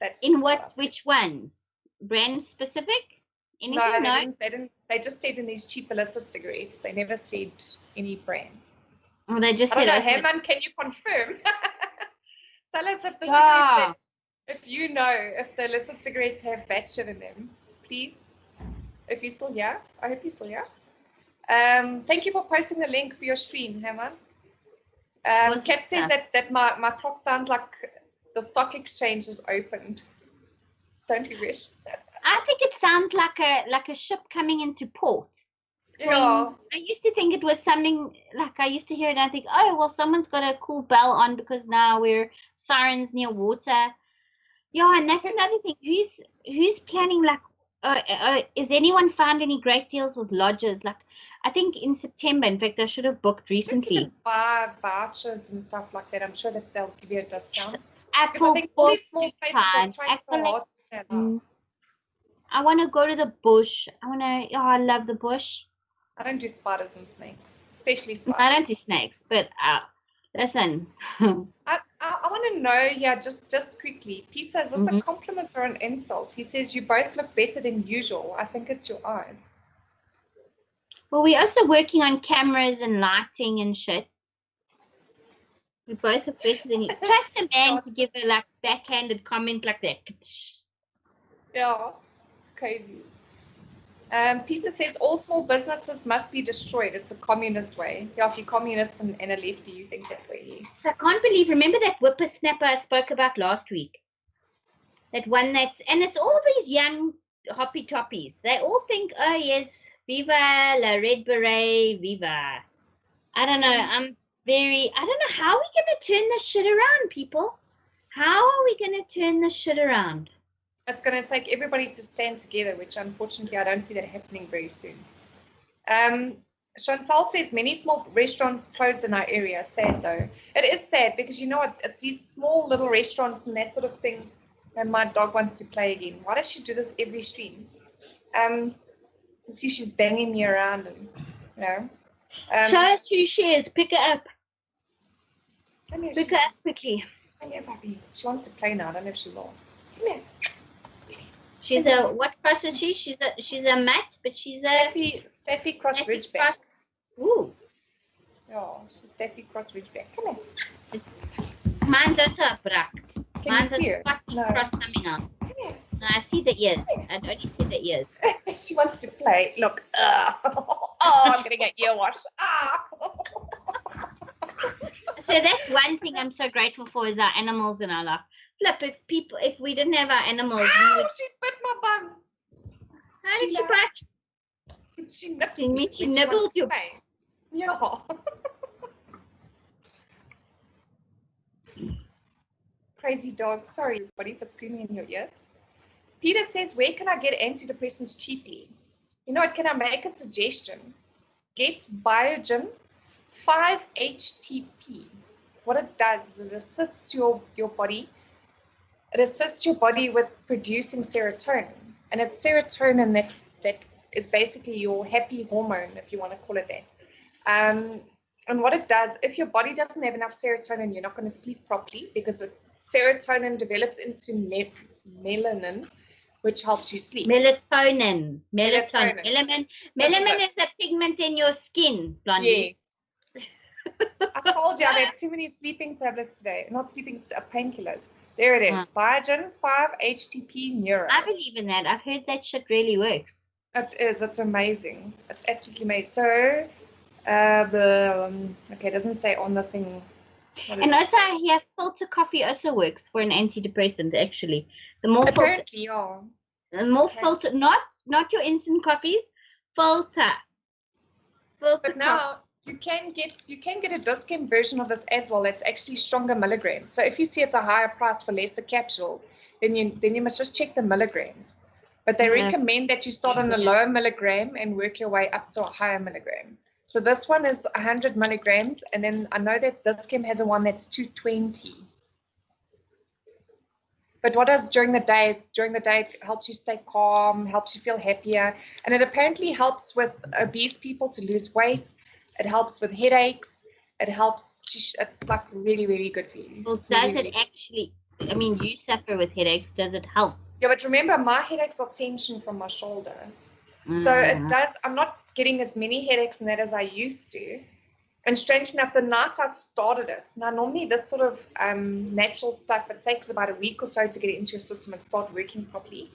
That's in which ones? Brand specific? Anything? No, they didn't. They just said in these cheap illicit cigarettes. They never said any brands. Well, they just said. I don't know, Herman, can you confirm? Tell us if the cigarettes, if you know if the illicit cigarettes have bad shit in them, please. If you're still here, I hope you're still here. Thank you for posting the link for your stream, Herman. Kat says that my clock sounds like the stock exchange is opened. Don't you wish? I think it sounds like a ship coming into port. Yeah. I used to think it was something like I used to hear it and I think, oh well, someone's got a cool bell on because now we're sirens near water. Yeah, and that's another thing. Who's planning is anyone found any great deals with lodges? Like, I think in September, in fact, I should have booked recently. You can buy vouchers and stuff like that. I'm sure that they'll give you a discount. Apple, I think all these small places are trying so hard to stand out. I want to go to the bush. I love the bush. I don't do spiders and snakes, especially spiders. I don't do snakes, but listen. I want to know, just quickly, Peter, is this a compliment or an insult? He says you both look better than usual. I think it's your eyes. Well, we're also working on cameras and lighting and shit. We both look better than you. Trust a man to give a backhanded comment like that. Yeah, it's crazy. Peter says all small businesses must be destroyed. It's a communist way. Yeah, if you're communist and a lefty, you think that way. Yes. So I can't believe. Remember that whippersnapper I spoke about last week? That one and it's all these young hoppy toppies. They all think, oh yes, viva la red beret, viva. I don't know. I don't know how we're going to turn this shit around, people. How are we going to turn this shit around? It's going to take everybody to stand together, which unfortunately I don't see that happening very soon. Chantal says many small restaurants closed in our area. Sad though. It is sad because you know what? It's these small little restaurants and that sort of thing. And my dog wants to play again. Why does she do this every stream? See, she's banging me around and you know. Show us who she is. Pick her up. Pick her up quickly. Come here, puppy. She wants to play now. I don't know if she will. Come here. She's what cross is she? She's a mat, but she's a Staffy cross ridgeback. Ooh. Yeah, she's Staffy cross ridgeback. Come here. Mine's also a brak. Mine's a fucking cross something else. No, I see the ears. I only see the ears. She wants to play. Look. I'm gonna get ear wash. So that's one thing I'm so grateful for is our animals in our life. Flip, if we didn't have our animals, we would. She bit my bum. How did she bite? She nipped me. She nibbled you. Yeah. Crazy dog. Sorry, everybody, for screaming in your ears. Peter says, where can I get antidepressants cheaply? You know what? Can I make a suggestion? Get Biogen 5-HTP. What it does is it assists your body. It assists your body with producing serotonin. And it's serotonin that is basically your happy hormone, if you want to call it that. And what it does, if your body doesn't have enough serotonin, you're not going to sleep properly because serotonin develops into melanin, which helps you sleep. Melatonin. Melatonin. Melanin is the pigment in your skin, Blondie. Yes. I told you I've had too many sleeping tablets today. Not sleeping, painkillers. There it is. Biogen 5-HTP Neuro. I believe in that. I've heard that shit really works. It is. It's amazing. It's absolutely amazing. So, okay, it doesn't say on the thing. And also, I hear filter coffee also works for an antidepressant. Actually, the more apparently, yeah. The more filter, not your instant coffees, filter. But now you can get a discount version of this as well. It's actually stronger milligrams. So if you see it's a higher price for lesser capsules, then you must just check the milligrams. But they recommend that you start on a lower milligram and work your way up to a higher milligram. So this one is 100 milligrams, and then I know that Dischem has a one that's 220. But what does during the day it helps you stay calm, helps you feel happier, and it apparently helps with obese people to lose weight. It helps with headaches. It helps. It's like really, really good for you. Well, does it actually? I mean, you suffer with headaches. Does it help? Yeah, but remember, my headaches are tension from my shoulder. So it does. I'm not getting as many headaches in that as I used to. And strange enough, the night I started it. Now, normally this sort of natural stuff, it takes about a week or so to get it into your system and start working properly.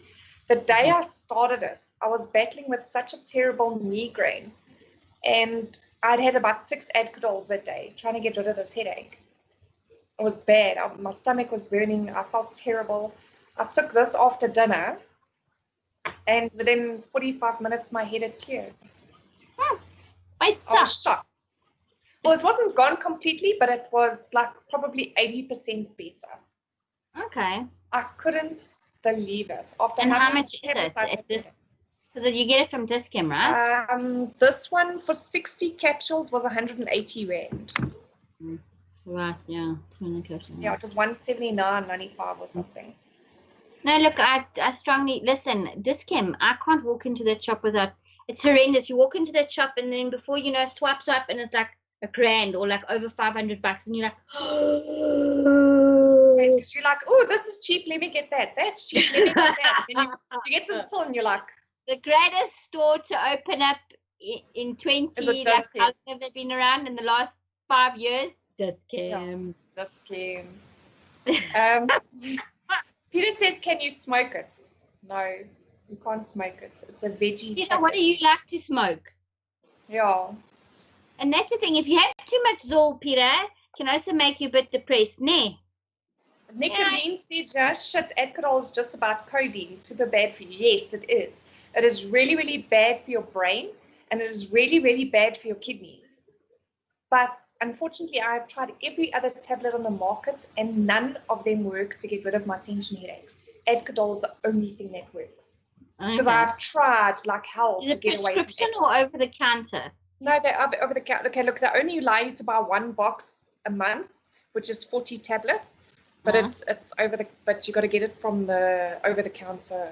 The day I started it, I was battling with such a terrible migraine. And I'd had about 6 Adcodols that day, trying to get rid of this headache. It was bad. My stomach was burning. I felt terrible. I took this after dinner. And within 45 minutes, my head had cleared. I was shocked. Well, it wasn't gone completely, but it was like probably 80% better. Okay. I couldn't believe it. And how much is it at this? Because you get it from Dischem, right? This one for 60 capsules was 180 rand. Right, yeah. Yeah, it was 179.95 or something. No, look, I strongly listen. Dischem, I can't walk into that shop without. It's horrendous. You walk into that shop and then before you know, swipe, and it's like $1,000 or like over $500, and you're like, because you're like, oh, this is cheap. Let me get that. That's cheap. Let me get that. And you get to the till and you're like, the greatest store to open up in 20. Like how long have they been around in the last 5 years? Dischem. Yeah, Dischem. Peter says, can you smoke it? No, you can't smoke it. It's a veggie. Peter, what do you like to smoke? Yeah. And that's the thing. If you have too much Zol, Peter, can also make you a bit depressed, ne? Nicoline says, yeah, shit, Adderall is just about codeine. Super bad for you. Yes, it is. It is really, really bad for your brain, and it is really, really bad for your kidneys. But unfortunately, I've tried every other tablet on the market, and none of them work to get rid of my tension headaches. Adderall is the only thing that works. Because I've tried like hell to get away from it. Prescription or over the counter? No, they're over the counter. Okay, look, they only allow you to buy 1 box a month, which is 40 tablets. But it's but you got to get it from the over the counter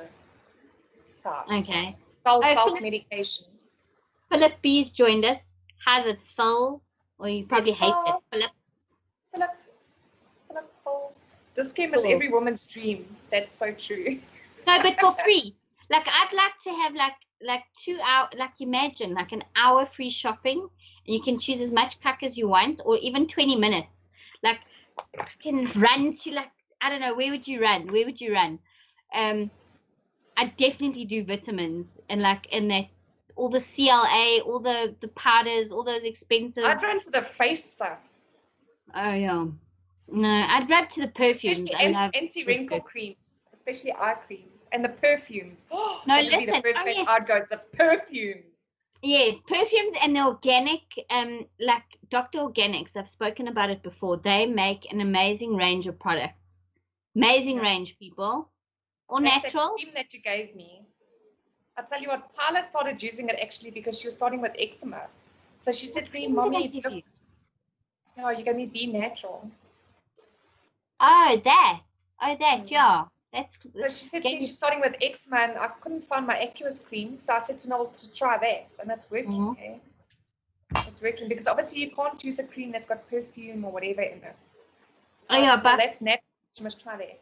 side. Okay. Self medication. Philip B's joined us. Has it Phil? Or you probably hate it, Philip. Phil. This game is every woman's dream. That's so true. No, but for free. Like I'd like to have like 2 hours. Like imagine like an hour free shopping, and you can choose as much pack as you want, or even 20 minutes. Like I can run to like I don't know, where would you run? I definitely do vitamins and that all the CLA, all the powders, all those expensive. I'd run to the face stuff. Oh yeah. No, I'd run to the perfumes. Especially anti-wrinkle creams, especially eye creams and the perfumes. No, listen. The first place I'd go is the perfumes. Yes, perfumes and the organic, like Dr. Organics, I've spoken about it before. They make an amazing range of products. Amazing range, people. All natural. The cream that you gave me. I'll tell you what, Tyler started using it actually because she was starting with eczema. So she said to me, Mommy, you gave me Be Natural. Oh, that, yeah. So she said to me she's starting with eczema and I couldn't find my Aqueous cream, so I said to Noel to try that, and that's working. it's working because obviously you can't use a cream that's got perfume or whatever in it. So Oh, yeah, well, but that's natural. You must try that.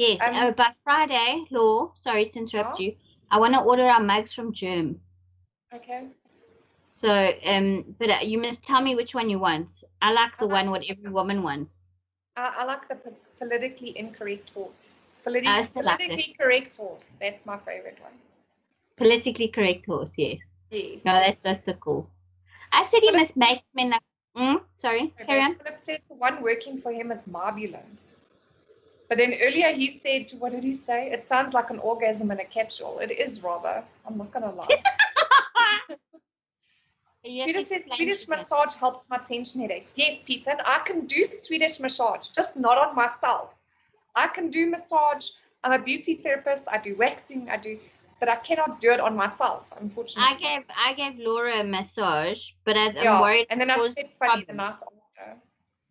yes, by Friday, Law, sorry to interrupt you, I want to order our mugs from Germ. Okay. So, but you must tell me which one you want. I like the one what every woman wants. I like the politically incorrect horse. I still like Politically correct horse. That's my favorite one. Politically correct horse, yes. Yes. No, that's so cool. I said he must make me like, sorry, carry on. Philip says the one working for him is Marbuland. But then earlier he said, what did he say? It sounds like an orgasm in a capsule. It is rather. I'm not going to lie. Peter says Swedish massage helps my tension headaches. Yes, Peter, and I can do Swedish massage, just not on myself. I can do massage. I'm a beauty therapist. I do waxing. But I cannot do it on myself, unfortunately. I gave Laura a massage, but I'm worried. And then I said funny the night after.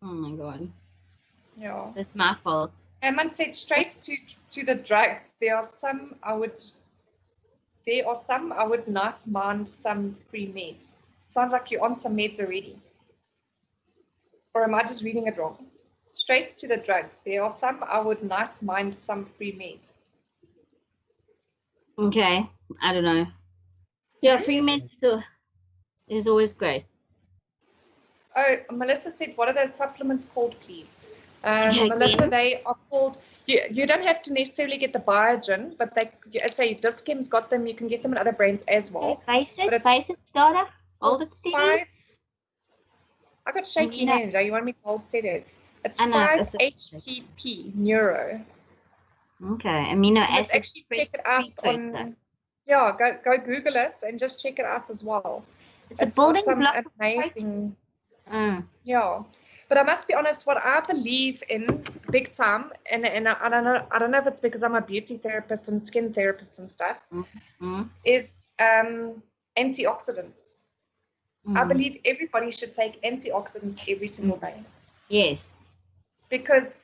Oh my god. Yeah. That's my fault. Herman said straight to the drugs. There are some I would not mind some pre-meds. Sounds like you're on some meds already. Or am I just reading it wrong? Straight to the drugs. There are some I would not mind some pre-meds. Okay, I don't know. Yeah, free meds is always great. Oh, Melissa said, what are those supplements called, please? Melissa, they are called, you don't have to necessarily get the Biogen, but I say Diskem's got them. You can get them in other brands as well. Face it, starter, hold it steady. I got shaky hands. You want me to hold steady? It's 5-HTP Neuro. Okay, amino acid. Actually check it out on. Yeah, go Google it and just check it out as well. It's a building block. Amazing. Yeah, but I must be honest. What I believe in big time, and I don't know if it's because I'm a beauty therapist and skin therapist and stuff, is antioxidants. I believe everybody should take antioxidants every single day. Yes. Because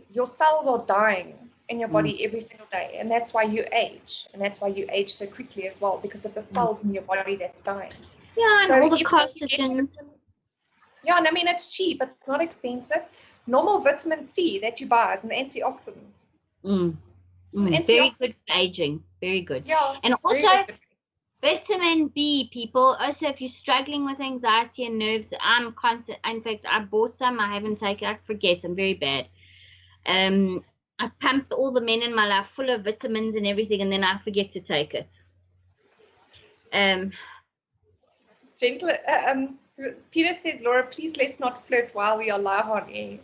your cells are dying in your body every single day, and that's why you age, and that's why you age so quickly as well, because of the cells in your body that's dying. Yeah, and all the carcinogens. Yeah, and I mean it's cheap, it's not expensive. Normal vitamin C that you buy is an antioxidant. Very good for aging. Very good. Yeah. And also vitamin B, people. Also, if you're struggling with anxiety and nerves, I'm constant. In fact, I bought some. I haven't taken. I forget. I'm very bad. I pumped all the men in my life full of vitamins and everything, and then I forget to take it. Peter says, Laura, please let's not flirt while we are live on air.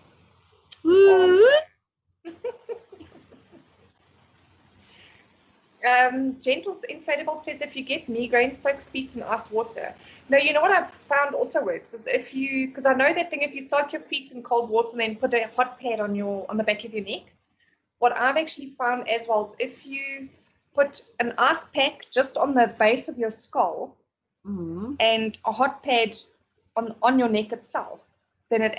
Gentle's Inflatable says if you get migraine, soak feet in ice water. No, you know what I've found also works is because I know that thing, if you soak your feet in cold water and then put a hot pad on the back of your neck, what I've actually found as well is if you put an ice pack just on the base of your skull and a hot pad on your neck itself, then it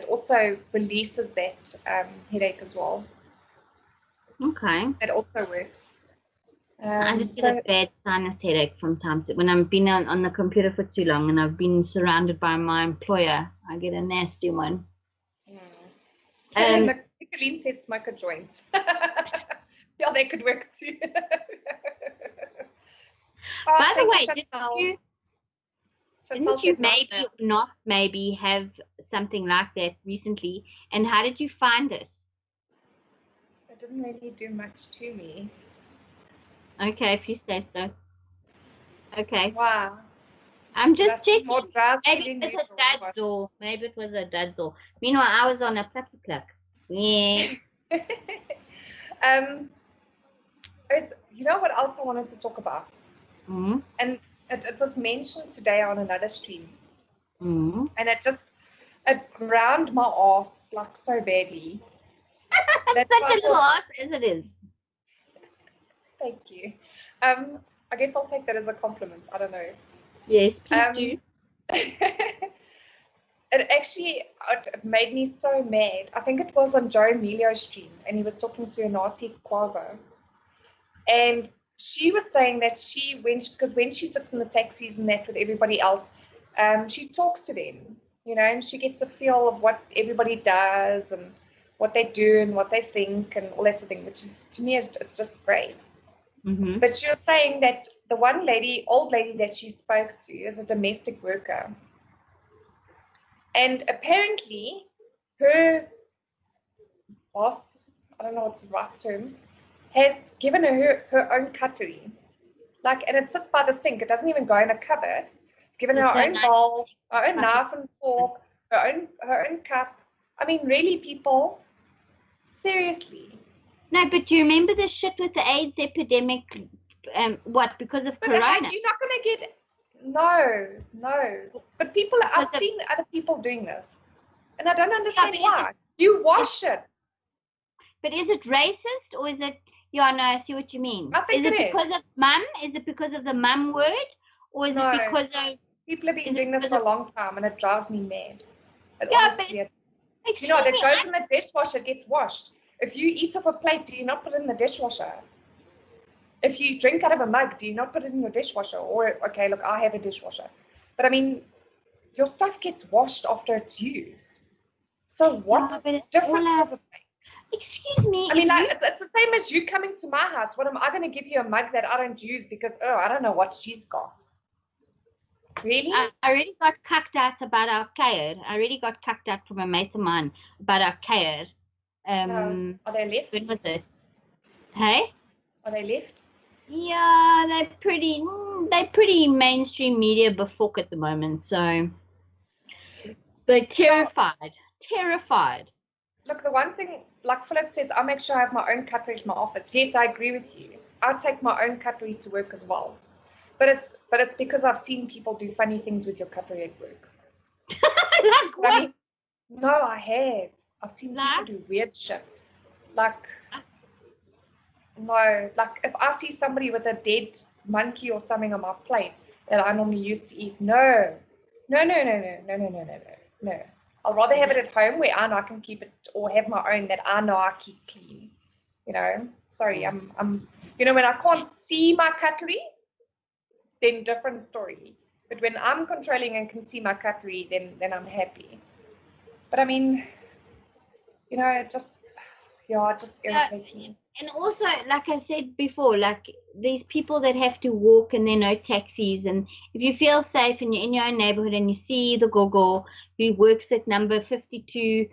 also releases that headache as well. Okay. That also works. I just get a bad sinus headache from time to when I've been on the computer for too long and I've been surrounded by my employer. I get a nasty one. Nicolene says smoke a joint. Yeah, they could work too. By the way, didn't you maybe have something like that recently? And how did you find it? It didn't really do much to me. Okay, if you say so. Okay. Wow. I'm just checking. Maybe it was a dadzor. Maybe it was a dadzor. Meanwhile, I was on a plucky pluck. Yeah. You know what else I wanted to talk about? And it was mentioned today on another stream. And it round my ass like so badly. That's such a little ass as it is. Thank you. I guess I'll take that as a compliment. I don't know. Yes, please do. It made me so mad. I think it was on Joe Emilio's stream, and he was talking to Anati Kwaza. And she was saying that because when she sits in the taxis and that with everybody else, she talks to them, and she gets a feel of what everybody does and what they do and what they think and all that sort of thing, which is, to me, it's just great. Mm-hmm. But she was saying that the one lady, old lady that she spoke to is a domestic worker. And apparently her boss, I don't know what's the right term, has given her own cutlery. And it sits by the sink. It doesn't even go in a cupboard. It's given her It's her a own bowl, her own 1965 knife and fork, her own cup. I mean, really, people, seriously. No, but do you remember the shit with the AIDS epidemic? What, because of But Corona? you're not going to get, no. But I've seen other people doing this. And I don't understand why. You wash it. But is it racist or is it, yeah, no, I see what you mean. I think is it because of mum? Is it because of the mum word? Or is it because of... People have been doing this for a long time and it drives me mad. Honestly, that goes in the dishwasher, gets washed. If you eat off a plate, do you not put it in the dishwasher? If you drink out of a mug, do you not put it in your dishwasher? Or, okay, look, I have a dishwasher. But I mean, your stuff gets washed after it's used. So what difference does it make? Excuse me. I mean, it's the same as you coming to my house. What am I going to give you a mug that I don't use because, I don't know what she's got? Really? I already got cucked out about our care. I already got cucked out from a mate of mine about our care. Are they left? When was it? Hey? Are they left? Yeah, they're pretty mainstream media before at the moment, so they're terrified. Look, the one thing, like Philip says, I make sure I have my own cutlery in my office. Yes, I agree with you. I take my own cutlery to work as well. But it's because I've seen people do funny things with your cutlery at work. Like what? I mean, no, I have. I've seen people do weird shit. If I see somebody with a dead monkey or something on my plate that I normally used to eat, no. I'll rather have it at home where I know I can keep it, or have my own that I know I keep clean. Sorry, I'm when I can't see my cutlery, then different story. But when I'm controlling and can see my cutlery, then I'm happy. But I mean, it just irritates me. And also, like I said before, like these people that have to walk and there are no taxis, and if you feel safe and you're in your own neighborhood and you see the gogo who works at number 52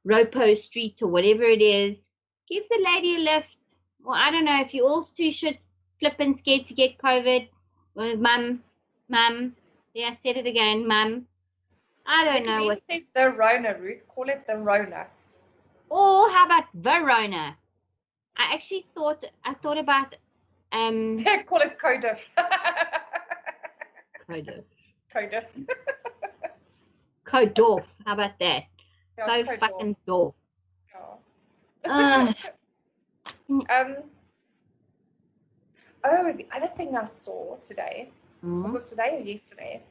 Ropo Street or whatever it is, give the lady a lift. Or I don't know, if you all too shit flipping scared to get COVID, or mum, yeah, I said it again, mum. I don't know what. It says the Rona, Ruth. Call it the Rona. Or how about Verona? I actually thought about Call it Codif. Codorf. How about that? Yeah, fucking dorf. Yeah. The other thing I saw today, was it today or yesterday?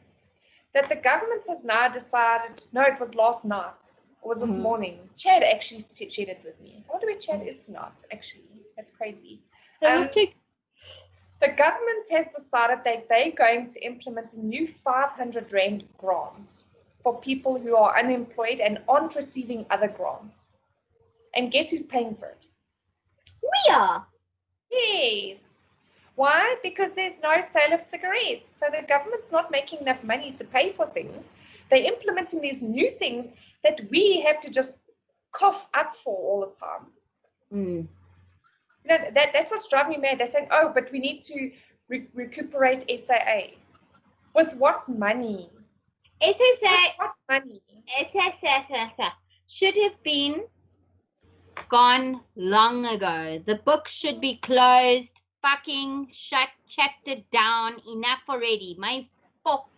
That the government has now decided, no, it was last night, or was this morning. Chad actually shared it with me. I wonder where Chad is tonight, actually. That's crazy. The government has decided that they're going to implement a new 500 Rand grant for people who are unemployed and aren't receiving other grants. And guess who's paying for it? We are. Yes. Why? Because there's no sale of cigarettes. So the government's not making enough money to pay for things. They're implementing these new things that we have to just cough up for all the time. That's what's driving me mad. They're saying, but we need to recuperate SAA. With what money? SSA. With what money? SSA should have been gone long ago. The book should be closed. Fucking shut chapter down. Enough already. My fuck.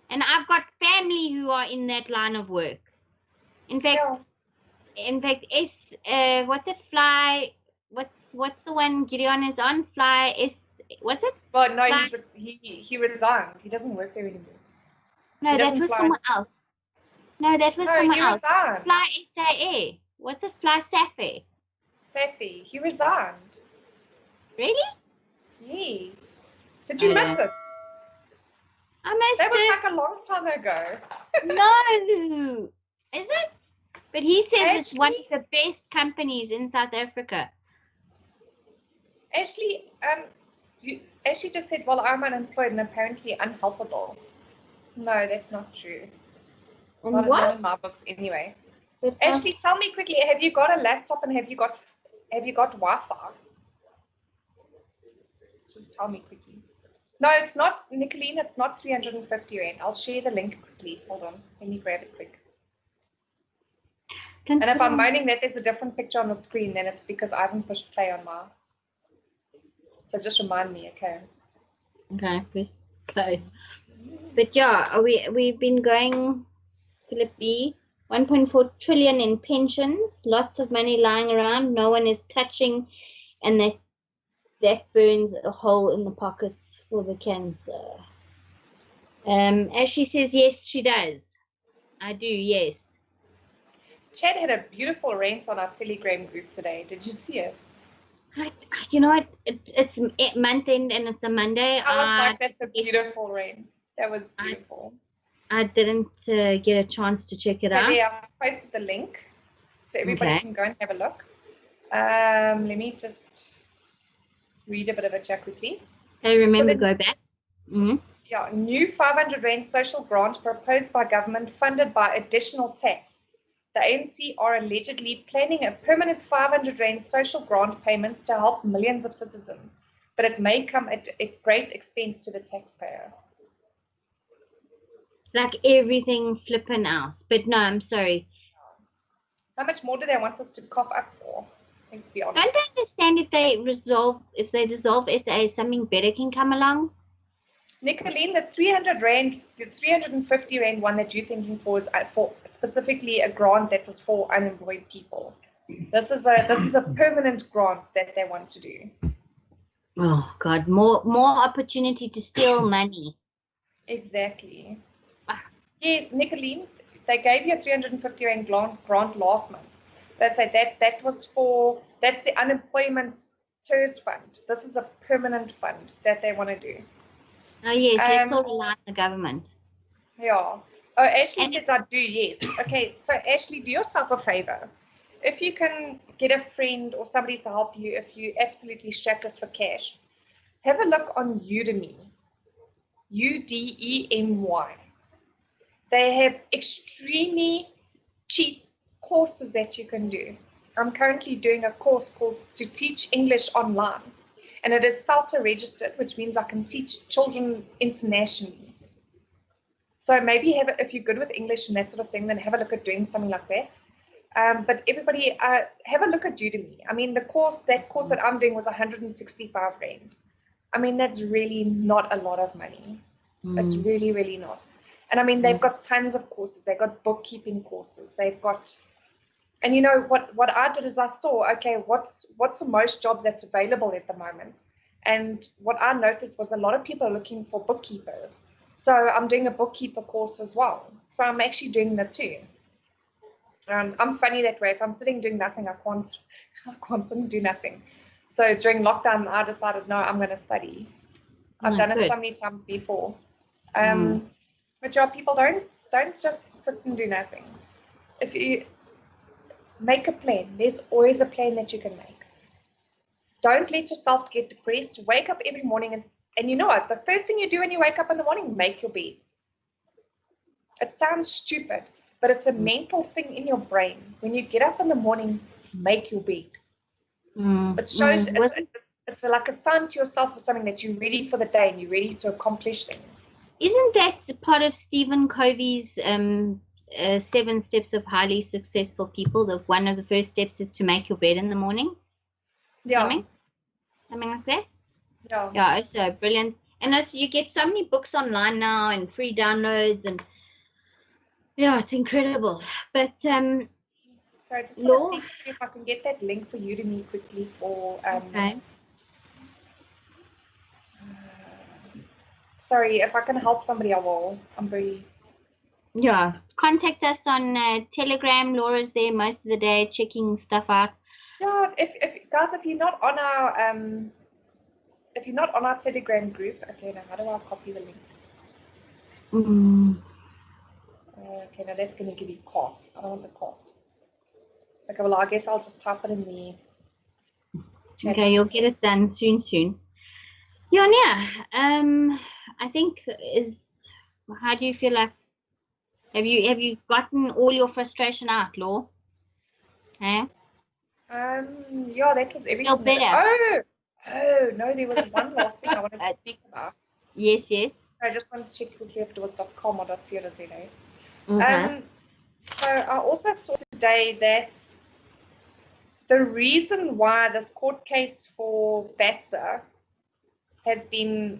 And I've got family who are in that line of work. In fact, what's it? Fly. What's the one Gideon is on? Fly is. What's it? Well, no, he resigned. He doesn't work there anymore. No, that was someone else. No, that was someone else. Resigned. Fly SAA. What's it? Fly Safi. Safi. He resigned. Really? Yes. Did you miss it? I missed That was it. like a long time ago. No, is it? But he says it's one of Ashley, the best companies in South Africa. Ashley, Ashley just said, well, I'm unemployed and apparently unhelpable. No, that's not true. And Not what? in my books anyway. But, Ashley, tell me quickly, have you got a laptop and have you got Wi-Fi? Just tell me quickly. No, it's not, Nicolene, it's not 350 Rand. I'll share the link quickly. Hold on. Let me grab it quick. And if I'm moaning that there's a different picture on the screen, then it's because I haven't pushed play on my. So just remind me, okay? Okay, press play. But yeah, we've been going, Philip B, 1.4 trillion in pensions, lots of money lying around, no one is touching, and that burns a hole in the pockets for the cancer. As she says, yes, she does. I do, yes. Chad had a beautiful rant on our Telegram group today. Did you see it? You know what? It's month end and it's a Monday. I was like, that's a beautiful rant. That was beautiful. I didn't get a chance to check it out. There, I posted the link so everybody can go and have a look. Let me just read a bit of it quickly. Okay, remember, go back. Mm-hmm. Yeah, new 500 Rand social grant proposed by government funded by additional tax. The ANC are allegedly planning a permanent 500 Rand social grant payments to help millions of citizens, but it may come at a great expense to the taxpayer. Like everything flipping else. But no, I'm sorry. How much more do they want us to cough up for? Let's be honest. Don't they understand if they dissolve SA, something better can come along? Nicolene, the 350 Rand one that you're thinking for is for specifically a grant that was for unemployed people. This is a permanent grant that they want to do. Oh God, more opportunity to steal money. Exactly. Yes, Nicolene, they gave you a 350 Rand grant last month. That's the unemployment TERS fund. This is a permanent fund that they want to do. Oh yes, let's all rely on the government. Yeah. Oh, Ashley says I do, yes. Okay, so Ashley, do yourself a favor. If you can get a friend or somebody to help you, if you absolutely strapped us for cash, have a look on Udemy. Udemy. They have extremely cheap courses that you can do. I'm currently doing a course called To Teach English Online, and it is SALTA registered, which means I can teach children internationally. So maybe if you're good with English and that sort of thing, then have a look at doing something like that. But everybody, have a look at Udemy. I mean, that course that I'm doing was 165 Rand. I mean, that's really not a lot of money. It's really, really not. And I mean, they've got tons of courses. They've got bookkeeping courses. They've got, and you know what I did is I saw, okay, what's the most jobs that's available at the moment? And what I noticed was a lot of people are looking for bookkeepers. So I'm doing a bookkeeper course as well. So I'm actually doing that too. I'm funny that way. If I'm sitting doing nothing, I can't sit and do nothing. So during lockdown, I decided, no, I'm going to study. I've done it so many times before. But yeah, people don't just sit and do nothing. If you make a plan, there's always a plan that you can make. Don't let yourself get depressed. Wake up every morning and you know what? The first thing you do when you wake up in the morning, make your bed. It sounds stupid, but it's a mental thing in your brain. When you get up in the morning, make your bed. It shows it's like a sign to yourself for something that you're ready for the day and you're ready to accomplish things. Isn't that part of Stephen Covey's 7 steps of highly successful people? That one of the first steps is to make your bed in the morning? Yeah. Something like that? Yeah. Yeah, it's so brilliant. And also you get so many books online now and free downloads and yeah, it's incredible. But sorry, I just want to see if I can get that link for Udemy quickly for okay. Sorry, if I can help somebody, I will. I'm very. Yeah, contact us on Telegram. Laura's there most of the day checking stuff out. Yeah, if guys, if you're not on our if you're not on our Telegram group, okay, now how do I copy the link? Okay, now that's going to give you cart. I don't want the cart. Okay, well, I guess I'll just type it in the chat. Okay, you'll get it done soon. Yeah. I think how do you feel like? Have you gotten all your frustration out, Law? Huh? Yeah, that was everything. Feel better? Oh, no, there was one last thing I wanted to speak about. Yes. So I just wanted to check quickly if it was .com or .co.za. Okay. So I also saw today that the reason why this court case for BATSA has been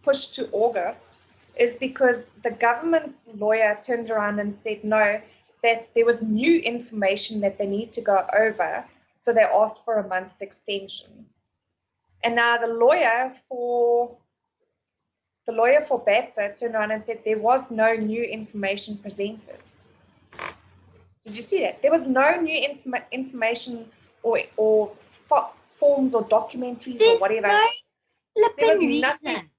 pushed to August is because the government's lawyer turned around and said no, that there was new information that they need to go over, so they asked for a month's extension. And now the lawyer for BATSA turned around and said there was no new information presented. Did you see that? There was no new information or forms or documentaries or whatever. There was no reason.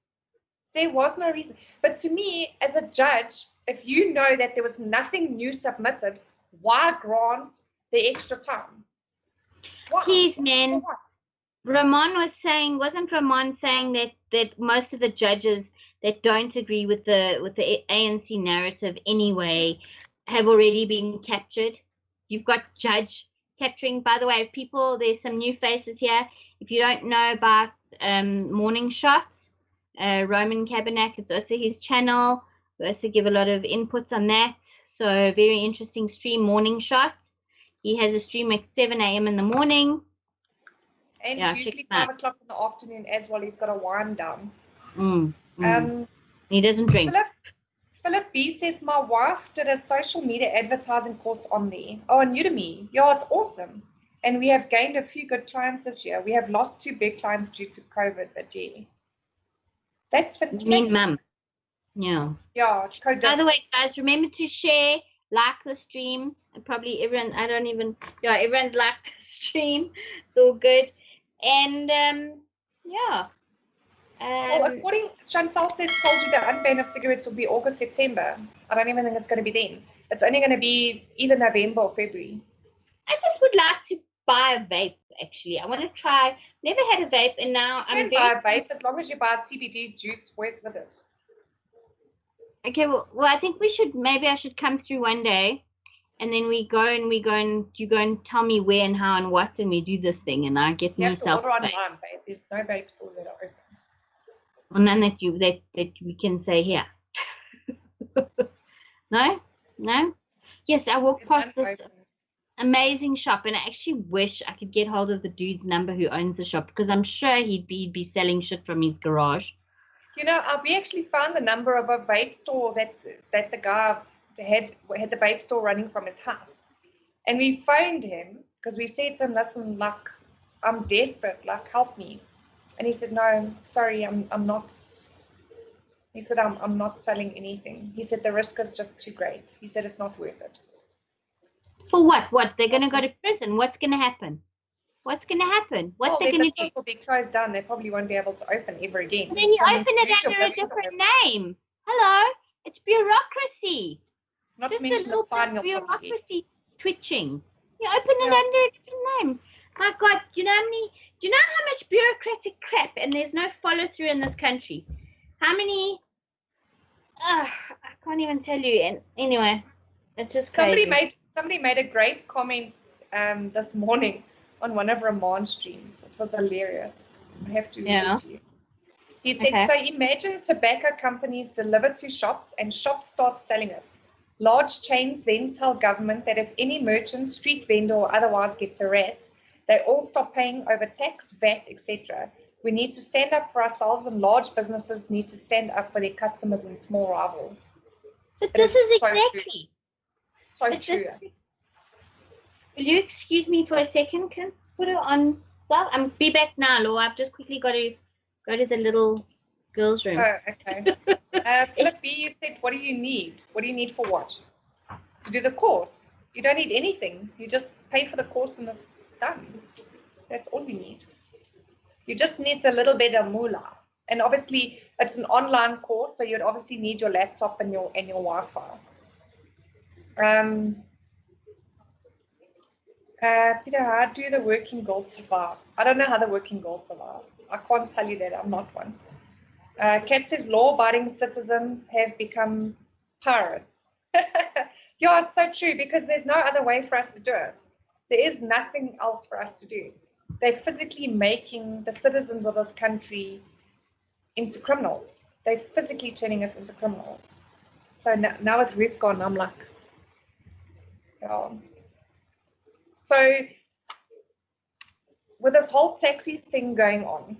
There was no reason. But to me, as a judge, if you know that there was nothing new submitted, why grant the extra time? Why? Please, man. Wasn't Ramon saying that most of the judges that don't agree with the ANC narrative anyway have already been captured? You've got judge capturing. By the way, people, there's some new faces here. If you don't know about Morning Shots, Roman Cabernac, it's also his channel. We also give a lot of inputs on that. So very interesting stream, Morning Shot. He has a stream at 7 a.m. in the morning. And usually 5 o'clock in the afternoon as well. He's got a wind down. He doesn't drink. Philip B says, my wife did a social media advertising course on there. Oh, on Udemy. Yeah, it's awesome. And we have gained a few good clients this year. We have lost 2 big clients due to COVID, but yeah. That's fantastic. You mean mum? Yeah. Yeah. By the way, guys, remember to share, like the stream. And probably everyone, everyone's liked the stream. It's all good. And yeah. Well, Chantal says, told you the unban of cigarettes will be August, September. I don't even think it's going to be then. It's only going to be either November or February. I just would like to buy a vape, actually. I want to try. Never had a vape, and now you can buy a vape as long as you buy CBD juice with it. Okay, well, I think maybe I should come through one day, and then you go and tell me where and how and what, and we do this thing, and I get myself. You have to order online, babe. There's no vape stores that are open. Well, none that we can say here. No. Yes, I walked past this amazing shop, and I actually wish I could get hold of the dude's number who owns the shop, because I'm sure he'd be selling shit from his garage. You know, we actually found the number of a vape store that the guy had the vape store running from his house, and we phoned him because we said to him, "Listen, like, I'm desperate, like, help me." And he said, "No, sorry, I'm not." He said, "I'm not selling anything." He said, "The risk is just too great." He said, "It's not worth it." For what? What? They're going to go to prison? What's going to happen? What's going to happen? What they're going to do? Will be closed down. They probably won't be able to open ever again. And then you open it under a different name. Hello, it's bureaucracy. Not just to a little bit of bureaucracy twitching. You open it under a different name. My God, do you know how much bureaucratic crap, and there's no follow through in this country? How many? I can't even tell you. And anyway, it's just crazy. Somebody made a great comment this morning on one of Ramon's streams. It was hilarious. I have to read it to you. He said, So imagine tobacco companies deliver to shops and shops start selling it. Large chains then tell government that if any merchant, street vendor or otherwise gets harassed, they all stop paying over tax, VAT, etc. We need to stand up for ourselves, and large businesses need to stand up for their customers and small rivals. But this is exactly. So true. Will you excuse me for a second? Can I put it on? I'll be back now, Laura. I've just quickly got to go to the little girls' room. Oh, okay. Philip B, you said, what do you need? What do you need for what? To do the course. You don't need anything. You just pay for the course and it's done. That's all you need. You just need a little bit of moolah. And obviously, it's an online course, so you'd obviously need your laptop and your Wi-Fi. Peter, how do the working girls survive? I don't know how the working girls survive. I can't tell you that. I'm not one. Kat says law-abiding citizens have become pirates. Yeah, it's so true because there's no other way for us to do it. There is nothing else for us to do. They're physically making the citizens of this country into criminals. They're physically turning us into criminals. So now with Ruth gone, I'm like, yeah. So with this whole taxi thing going on,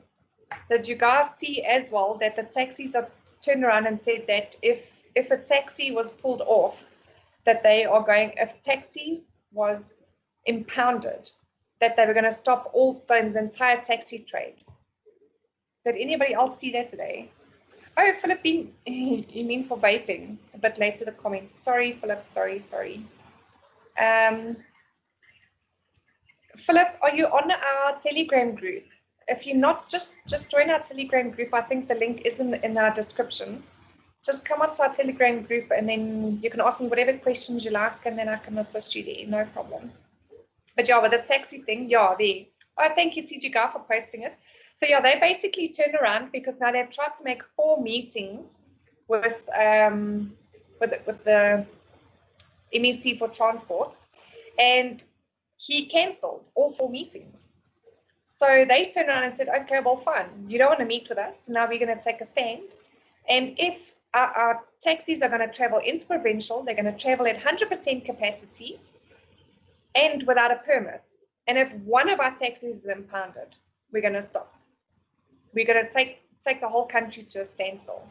did you guys see as well that the taxis are turned around and said that if a taxi was pulled off, that they are going, if taxi was impounded, that they were going to stop all the entire taxi trade. Did anybody else see that today? Oh, Philip, you mean for vaping? A bit late to the comments. Sorry, Philip. Sorry. Philip, are you on our Telegram group? If you're not, just join our Telegram group. I think the link is in our description. Just come onto our Telegram group and then you can ask me whatever questions you like and then I can assist you there. No problem. But yeah, with the taxi thing, yeah, there. Oh, thank you, TG Guy, for posting it. So yeah, they basically turned around because now they've tried to make 4 meetings with the MEC for transport, and he cancelled all 4 meetings. So they turned around and said, okay, well, fine. You don't want to meet with us. Now we're going to take a stand. And if our taxis are going to travel interprovincial, they're going to travel at 100% capacity and without a permit. And if one of our taxis is impounded, we're going to stop. We're going to take the whole country to a standstill.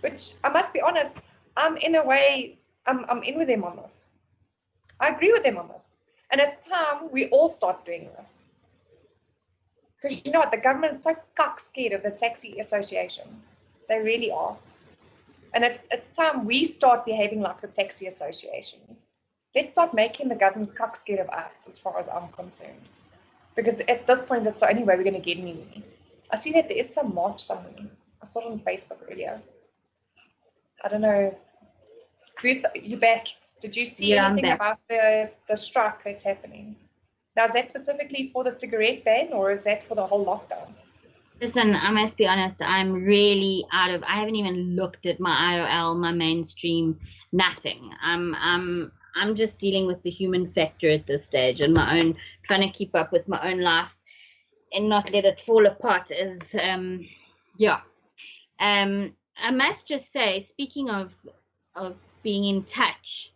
Which, I must be honest, I'm in a way, I'm in with them on this. I agree with them on this. And it's time we all start doing this. Because you know what, the government's so cock scared of the taxi association. They really are. And it's time we start behaving like the taxi association. Let's start making the government cock scared of us, as far as I'm concerned. Because at this point, that's the only way we're going to get anywhere. I see that there is some march somewhere. I saw it on Facebook earlier. I don't know. Ruth, you back? Did you see anything about the strike that's happening? Now, is that specifically for the cigarette ban or is that for the whole lockdown? Listen, I must be honest, I'm really I haven't even looked at my IOL, my mainstream, nothing. I'm just dealing with the human factor at this stage and my own, trying to keep up with my own life and not let it fall apart as, I must just say, speaking of being in touch,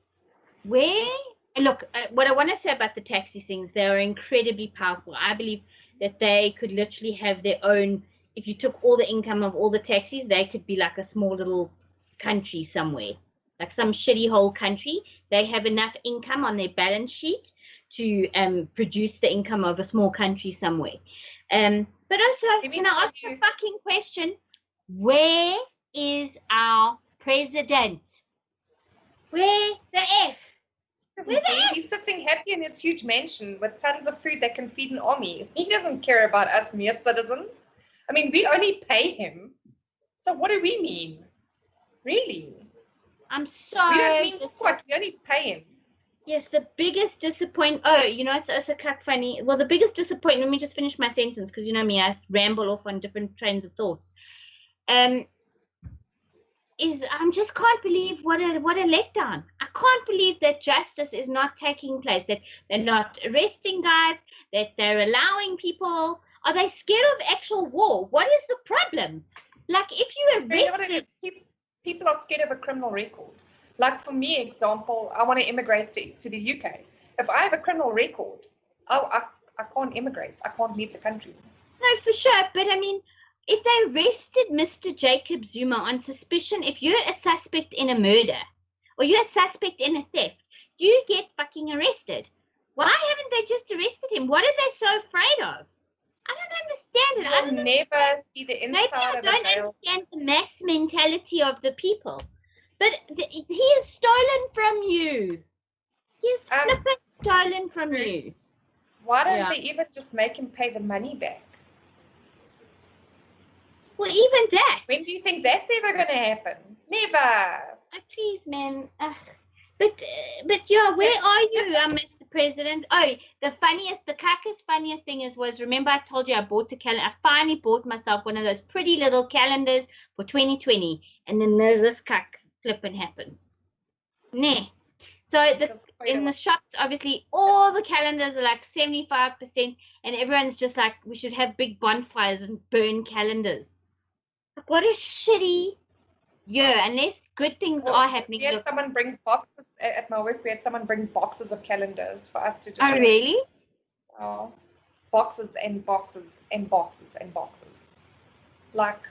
what I want to say about the taxi things, they are incredibly powerful. I believe that they could literally have their own, if you took all the income of all the taxis, they could be like a small little country somewhere, like some shitty whole country. They have enough income on their balance sheet to produce the income of a small country somewhere. But also, can I ask a fucking question? Where is our president? Where the F? He's sitting happy in his huge mansion with tons of food that can feed an army. He doesn't care about us mere citizens. I mean, we only pay him. So what do we mean? Really? I'm sorry. We don't mean squat. We only pay him. Yes, the biggest disappointment. Oh, it's also kind of funny. Well, the biggest disappointment. Let me just finish my sentence because you know me, I ramble off on different trains of thoughts. Is I just can't believe what a letdown. I can't believe that justice is not taking place, that they're not arresting guys, that they're allowing people. Are they scared of actual war? What is the problem? Like, if you arrested... People are scared of a criminal record. Like, for me, example, I want to immigrate to the UK. If I have a criminal record, I can't immigrate. I can't leave the country. No, for sure. But, I mean... If they arrested Mr. Jacob Zuma on suspicion, if you're a suspect in a murder or you're a suspect in a theft, you get fucking arrested. Why haven't they just arrested him? What are they so afraid of? I don't understand it. I'll never see the inside of a jail. Maybe I don't understand the mass mentality of the people. But he is stolen from you. He is flipping stolen from you. Why don't they even just make him pay the money back? Well, even that. When do you think that's ever going to happen? Never. Please, man. But yeah, where are you, Mr. President? Oh, the funniest thing was, remember I told you I bought a calendar. I finally bought myself one of those pretty little calendars for 2020, and then there's this cuck flipping happens. Nah. So in the shops, obviously, all the calendars are like 75%, and everyone's just like, we should have big bonfires and burn calendars. Like, what a shitty year, unless good things are happening. We had someone bring boxes at my work. We had someone bring boxes of calendars for us to just. Oh, really? Oh, boxes and boxes and boxes and boxes. Like,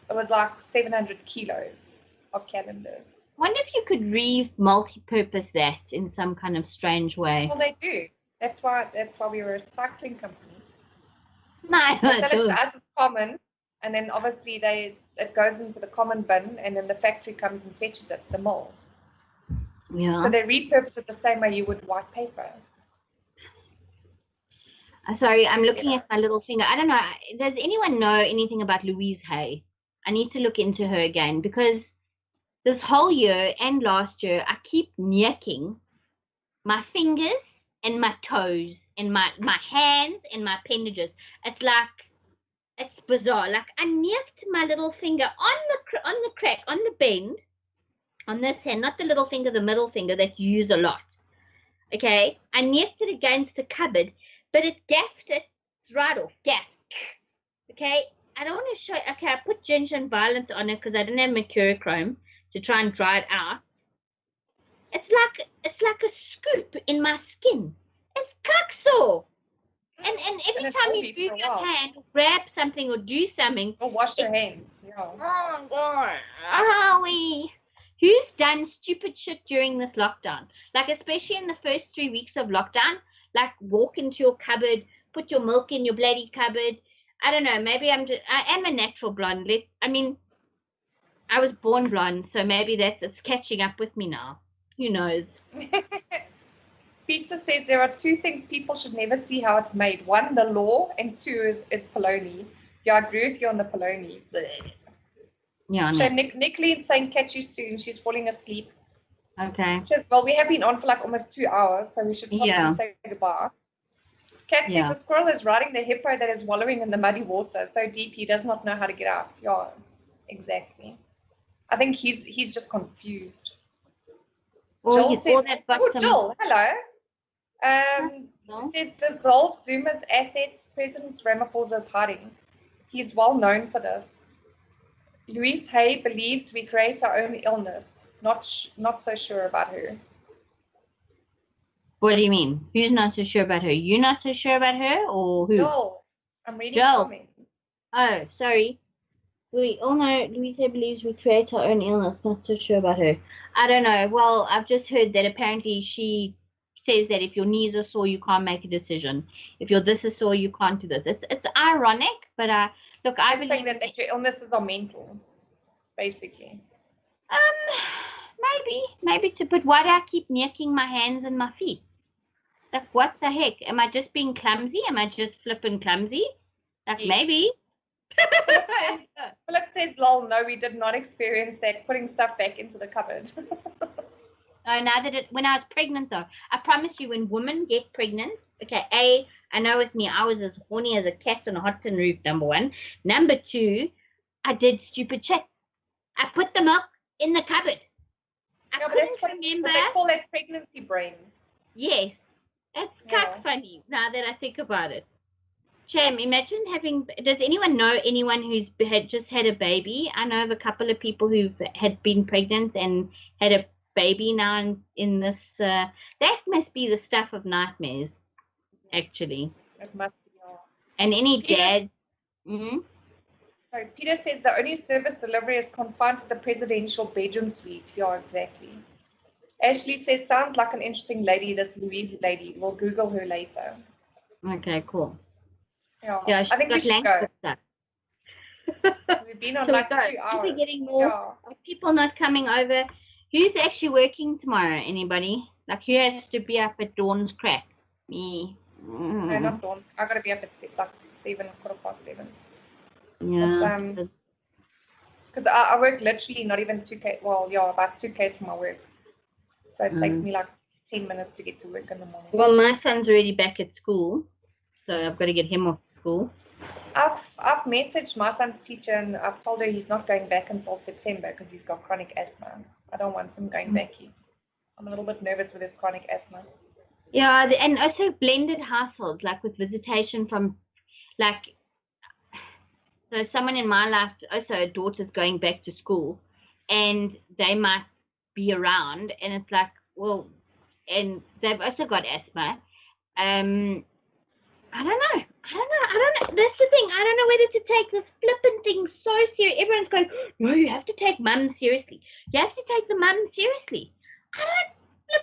it was like 700 kilos of calendars. I wonder if you could multi-purpose that in some kind of strange way. Well, they do. That's why we were a recycling company. My They sell it to us as common, and then obviously it goes into the common bin, and then the factory comes and fetches it, the molds. Yeah. So they repurpose it the same way you would white paper. Sorry, I'm looking at my little finger. I don't know. Does anyone know anything about Louise Hay? I need to look into her again, because this whole year and last year, I keep nicking my fingers and my toes and my hands and my appendages. It's bizarre. Like, I nicked my little finger on the crack, on the bend, on this hand, not the little finger, the middle finger that you use a lot. Okay? I nicked it against a cupboard, but it gaffed it. It's right off. Gaff. Okay? I don't want to show. Okay, I put ginger and violet on it because I didn't have mercurochrome to try and dry it out. It's like a scoop in my skin. It's cucksore. And every time you move your hand, grab something or do something, or wash your hands. Yeah. Oh my god. Who's done stupid shit during this lockdown? Like, especially in the first 3 weeks of lockdown, like walk into your cupboard, put your milk in your bloody cupboard. I don't know, maybe I am a natural blonde. I was born blonde, so maybe it's catching up with me now. Who knows? Pizza says there are two things people should never see how it's made. One, the law, and two is polony. Yeah, I agree with you on the polony. Yeah. So Nicolene's saying catch you soon. She's falling asleep. Okay. She says, well, we have been on for like almost 2 hours, so we should probably say goodbye. Kat says the squirrel is riding the hippo that is wallowing in the muddy water so deep he does not know how to get out. Yeah, exactly. I think he's just confused. Joel says, Joel, hello. She says, dissolve Zuma's assets. President Ramaphosa is hiding. He's well known for this. Louise Hay believes we create our own illness. Not so sure about her. What do you mean? Who's not so sure about her? You're not so sure about her, or who? Joel. I'm reading comments. Oh, sorry. We all know Louise Hay believes we create our own illness. Not so sure about her. I don't know. Well, I've just heard that apparently she says that if your knees are sore, you can't make a decision. If your this is sore, you can't do this. It's ironic, but look, I believe saying that your illnesses are mental, basically. Maybe but why do I keep nicking my hands and my feet? Like, what the heck? Am I just being clumsy? Am I just flipping clumsy? Like, yes. Maybe. Philip says, lol, no, we did not experience that, putting stuff back into the cupboard. Oh, when I was pregnant, though, I promise you, when women get pregnant, okay, I know with me, I was as horny as a cat on a hot tin roof, number one. Number two, I did stupid shit. I put the milk in the cupboard. I couldn't remember. They call that pregnancy brain. Yes. It's kind of funny now that I think about it. Cham, imagine does anyone know anyone who's just had a baby? I know of a couple of people who've had been pregnant and had a baby now in this. That must be the stuff of nightmares, actually. It must be. And any dads. Mm-hmm. So Peter says the only service delivery is confined to the presidential bedroom suite. Yeah, exactly. Ashley says, sounds like an interesting lady, this Louise lady. We'll Google her later. Okay, cool. Yeah, I think we should go. We've been on like 2 hours. Are getting more? Are people not coming over? Who's actually working tomorrow? Anybody? Like, who has to be up at dawn's crack? Me. Mm. No, not dawn's. I got to be up at like 7, 7:15. Yeah. Because I work literally not even 2K, well, yeah, about 2Ks for my work. So it takes me like 10 minutes to get to work in the morning. Well, my son's already back at school, so I've got to get him off to school. I've messaged my son's teacher and I've told her he's not going back until September because he's got chronic asthma. I don't want him going back yet. I'm a little bit nervous with his chronic asthma. Yeah, and also blended households, like with visitation from, like, so someone in my life, also a daughter's going back to school, and they might be around, and it's like, well, and they've also got asthma. I don't know. That's the thing. I don't know whether to take this flippant thing so serious. Everyone's going, no, you have to take mum seriously. You have to take the mum seriously. I don't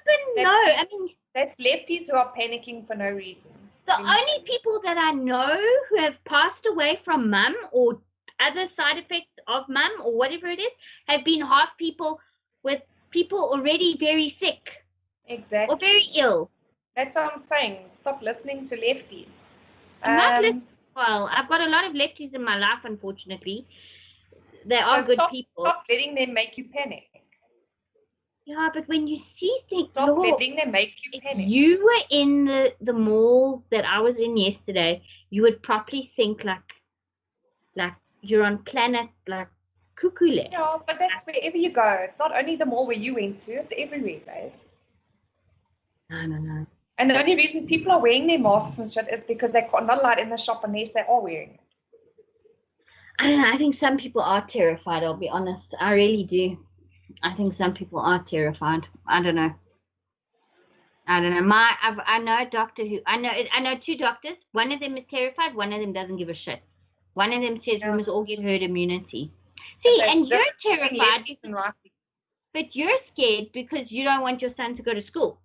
flipping know. I mean, that's lefties who are panicking for no reason. The only people that I know who have passed away from mum or other side effects of mum or whatever it is have been half people with people already very sick. Exactly. Or very ill. That's what I'm saying. Stop listening to lefties. I'm not listening. Well, I've got a lot of lefties in my life, unfortunately. They are good people. Stop letting them make you panic. Yeah, but when you see things, stop letting them make you panic. If you were in the malls that I was in yesterday, you would probably think like you're on planet like cuckoo land. Yeah, but that's wherever you go. It's not only the mall where you went to, it's everywhere, babe. I don't know. And the only reason people are wearing their masks and shit is because they're not allowed in the shop unless they are wearing it. I don't know. I think some people are terrified, I'll be honest. I really do. I think some people are terrified. I don't know. I know a doctor who I know two doctors. One of them is terrified. One of them doesn't give a shit. One of them says we must all get herd immunity. See, and you're terrified but you're scared because you don't want your son to go to school.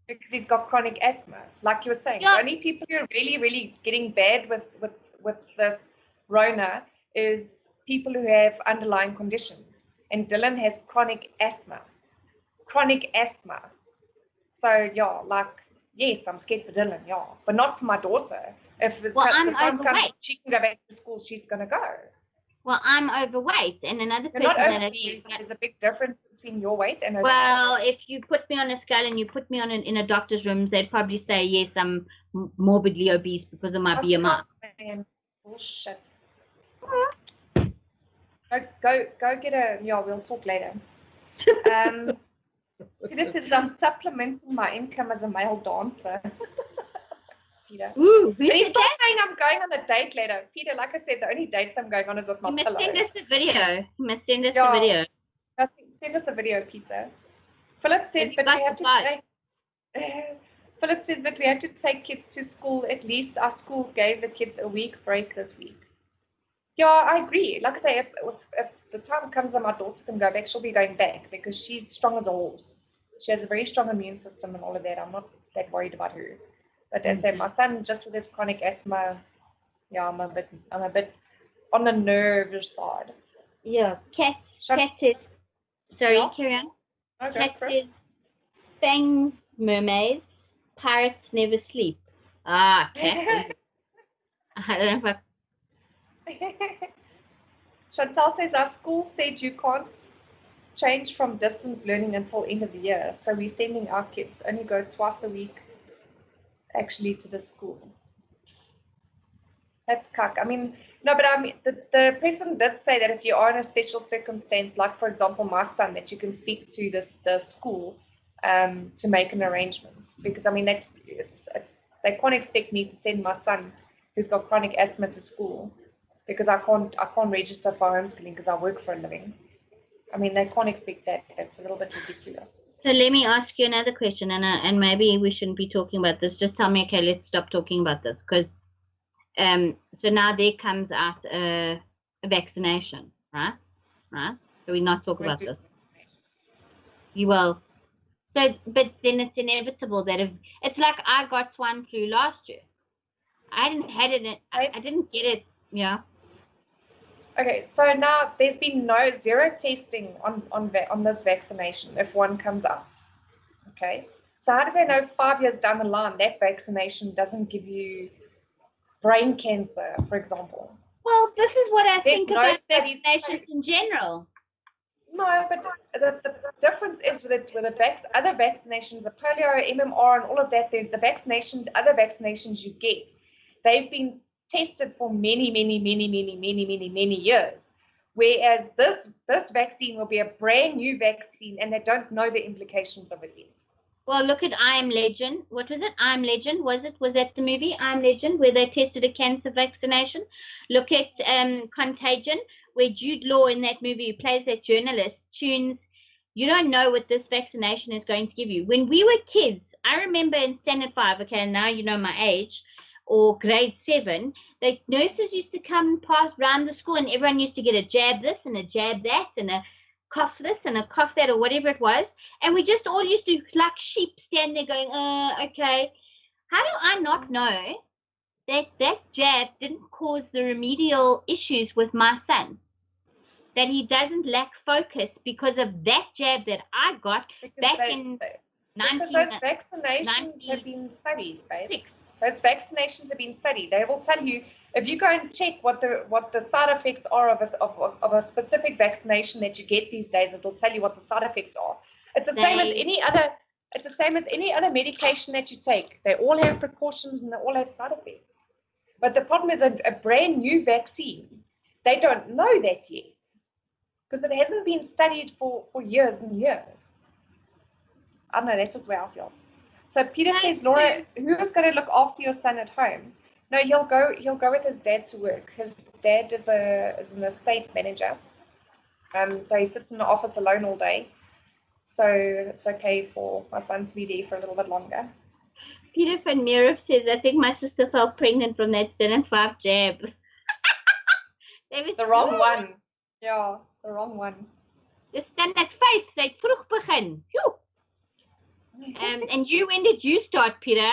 Because he's got chronic asthma, like you were saying. Yeah. The only people who are really, really getting bad with this Rona is people who have underlying conditions. And Dylan has chronic asthma. Chronic asthma. So, yeah, like, yes, I'm scared for Dylan, yeah. But not for my daughter. If the time comes, she can go back to school, she's going to go. Well, I'm overweight, and another person that there's a big difference between your weight and overweight. Well, if you put me on a scale and you put me on in a doctor's room, they'd probably say yes, I'm morbidly obese because of my BMI. Man, bullshit. Go get a. Yeah, we'll talk later. This is I'm supplementing my income as a male dancer. Peter. Ooh, he's not saying I'm going on a date later. Peter, like I said, the only dates I'm going on is with my pillow. You must send us a video. You must send us a video. Send us a video, Peter. Philip says, but we have to take. Philip says, but we have to take kids to school. At least our school gave the kids a week break this week. Yeah, I agree. Like I say, if the time comes and my daughter can go back, she'll be going back because she's strong as a horse. She has a very strong immune system and all of that. I'm not that worried about her. But as I say, my son, just with his chronic asthma, yeah, I'm a bit on the nervous side. Yeah, Cat says, sorry, carry on. Cat says, fangs, mermaids, pirates never sleep. Ah, Cat. I don't know if Chantal says, our school said you can't change from distance learning until end of the year. So we're sending our kids only go twice a week actually to the school. That's cuck. I mean, no, but I mean, the president did say that if you are in a special circumstance, like for example, my son, that you can speak to the school to make an arrangement. Because I mean, they can't expect me to send my son who's got chronic asthma to school because I can't register for homeschooling because I work for a living. I mean, they can't expect that. It's a little bit ridiculous. So let me ask you another question, and maybe we shouldn't be talking about this. Just tell me, okay, let's stop talking about this because, so now there comes out a vaccination, right? So we not talk about this. You will. So, but then it's inevitable that if it's like I got swine flu last year, I didn't had it. I didn't get it. Yeah. Okay, so now there's been zero testing on this vaccination if one comes out. Okay, so how do they know 5 years down the line that vaccination doesn't give you brain cancer, for example? Well, this is what I There's think no about studies vaccinations in general. No, but the difference is with the other vaccinations, the polio, MMR, and all of that, the vaccinations, other vaccinations you get, they've been tested for many years. Whereas this vaccine will be a brand new vaccine, and they don't know the implications of it yet. Well, look at I Am Legend. What was it? I Am Legend. Was that the movie I Am Legend where they tested a cancer vaccination? Look at Contagion, where Jude Law in that movie, who plays that journalist, tunes. You don't know what this vaccination is going to give you. When we were kids, I remember in Standard 5, okay, now you know my age, or grade 7, the nurses used to come past round the school and everyone used to get a jab this and a jab that and a cough this and a cough that or whatever it was. And we just all used to, like sheep, stand there going, okay. How do I not know that jab didn't cause the remedial issues with my son? That he doesn't lack focus because of that jab that I got back in because those vaccinations have been studied, right? Those vaccinations have been studied. They will tell you, if you go and check what the side effects are of a specific vaccination that you get these days, it'll tell you what the side effects are. It's the same as any other. It's the same as any other medication that you take. They all have precautions and they all have side effects. But the problem is a brand new vaccine. They don't know that yet because it hasn't been studied for years and years. I don't know, that's just where I feel. So Peter says, Laura, who is going to look after your son at home? No, he'll go with his dad to work. His dad is an estate manager. So he sits in the office alone all day. So it's okay for my son to be there for a little bit longer. Peter van Meerup says, I think my sister fell pregnant from that Standard 5 jab. The wrong one. Yeah, the wrong one. The Standard 5 sy het vroeg begin. And you, when did you start, Peter?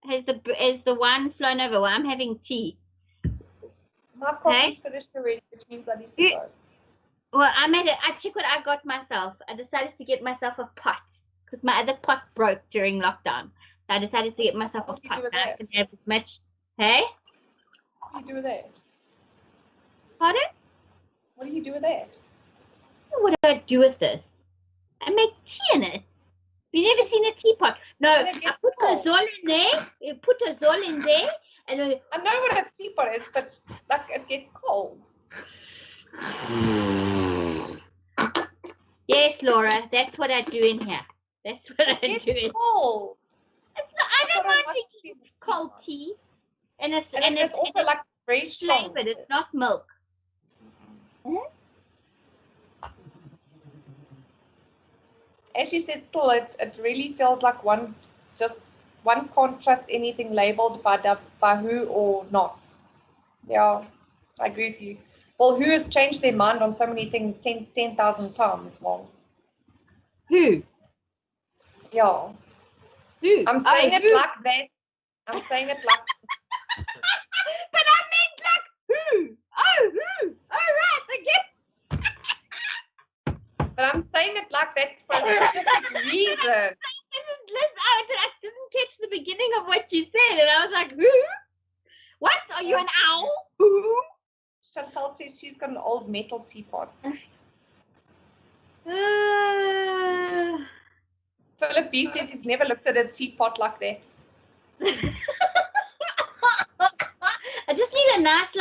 Has the wine flown over? Well, I'm having tea. My coffee's finished already, which means I need to go. Well, I check what I got myself. I decided to get myself a pot because my other pot broke during lockdown. So I decided to get myself a pot. Now I can have as much. Hey? What do you do with that? Pardon? What do you do with that? What do I do with this? I make tea in it. You never seen a teapot? No, I put a zol in there. You put a zol in there. And I know what a teapot is, but like it gets cold. Yes, Laura, that's what I do in here. That's what I do. It's cold. It's not. I don't mind drinking cold tea, and it's also like very strong. But it's not milk. As you said, still it really feels like one can't trust anything labeled by who or not. Yeah, I agree with you. Well, who has changed their mind on so many things 10,000 times? Well, who? Yeah. Who? I'm saying it like that. I'm saying it like. But I meant like who? Oh, who? Oh, right, I get. But I'm saying it like that's for a specific reason. I didn't catch the beginning of what you said, and I was like, who? What? Are you an owl? Who? Chantal says she's got an old metal teapot. Philip B says he's never looked at a teapot like that. I just need a nice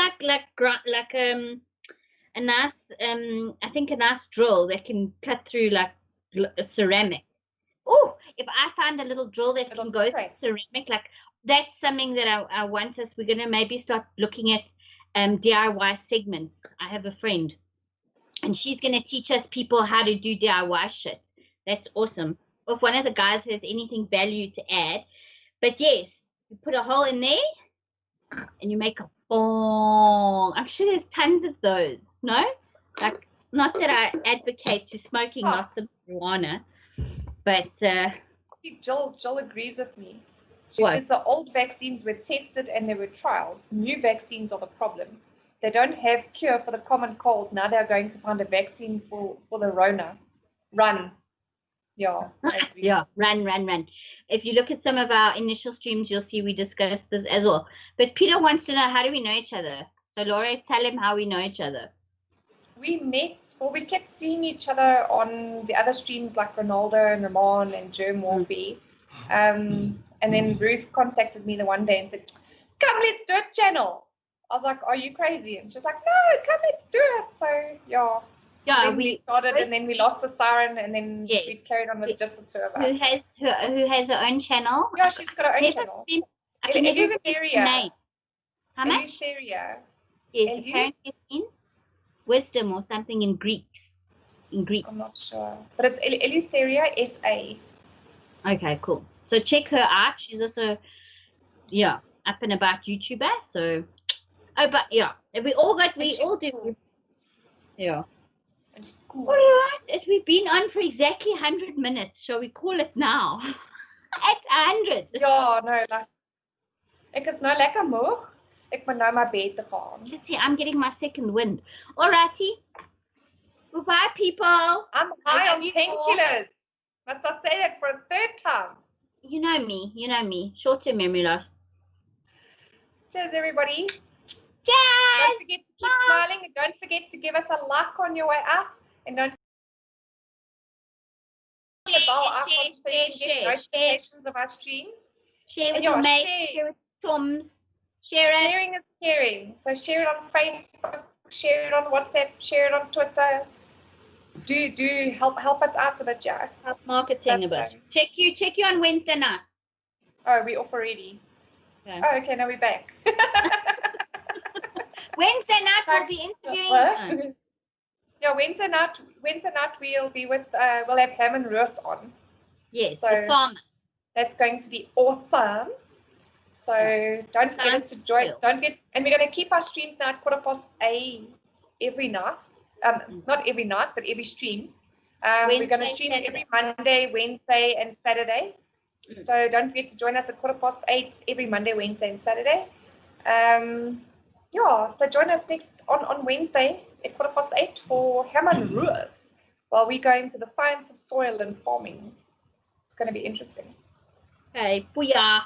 a nice I think a nice drill that can cut through like a ceramic. Oh, if I find a little drill that can go through ceramic, like that's something that I want us. We're gonna maybe start looking at DIY segments. I have a friend, and she's gonna teach us people how to do DIY shit. That's awesome. Or if one of the guys has anything value to add, but yes, you put a hole in there, and you make a bong. I'm sure there's tons of those. No, like not that I advocate to smoking lots of marijuana, but see, Jill agrees with me. She says the old vaccines were tested and there were trials. New vaccines are the problem. They don't have cure for the common cold. Now they're going to find a vaccine for the Rona. Run. Yeah. Yeah, run. If you look at some of our initial streams, you'll see we discussed this as well. But Peter wants to know, how do we know each other? So Laura, tell him how we know each other. We met, well, we kept seeing each other on the other streams like Ronaldo and Ramon and Germ Warby. And then Ruth contacted me the one day and said, come, let's do a channel. I was like, are you crazy? And she was like, no, come, let's do it. So, yeah. Yeah, Then we started, and then we lost a siren, and then we Yes. carried on with just the two of us. Who has her own channel? Yeah, she's got her own channel. I can never remember the name. How much? Eleutheria. Yes, And apparently it means wisdom or something in Greeks. In Greek. I'm not sure. But it's Eleutheria SA. Okay, cool. So check her out. She's also, up and about YouTuber. So, but yeah, we all do. Yeah. Cool. All right, we've been on for exactly 100 minutes. Shall we call it now? At 100. Ja, no, like, ek is nou lekker moeg. Ek moet nou maar bed te gaan. You see, I'm getting my second wind. Alrighty. Goodbye, people. I'm high on painkillers. Must I say that for a third time? You know me. Short-term memory loss. Cheers, everybody. Cheers. Don't forget to keep smiling, and don't forget to give us a like on your way out, and don't the bell icon so you can get notifications of our stream. Share with your mates, share with Toms. Sharing is caring. So share it on Facebook, share it on WhatsApp, share it on Twitter. Do help us out a bit, Jack. Help marketing a bit. Check you on Wednesday night. Oh, we're off already. Okay. Oh, okay, now we're back. Wednesday night we'll be interviewing. Yeah, Wednesday night we'll be with we'll have Herman Roos on. Yes, the farmer. That's going to be awesome. So don't forget us to join. And we're going to keep our streams now at 8:15 every night. Not every night, but every stream. We're going to stream every Monday, Wednesday, and Saturday. So don't forget to join us at 8:15 every Monday, Wednesday, and Saturday. So join us next on Wednesday at 8:15 for Herman Roos while we go into the science of soil and farming. It's going to be interesting. Okay, booyah.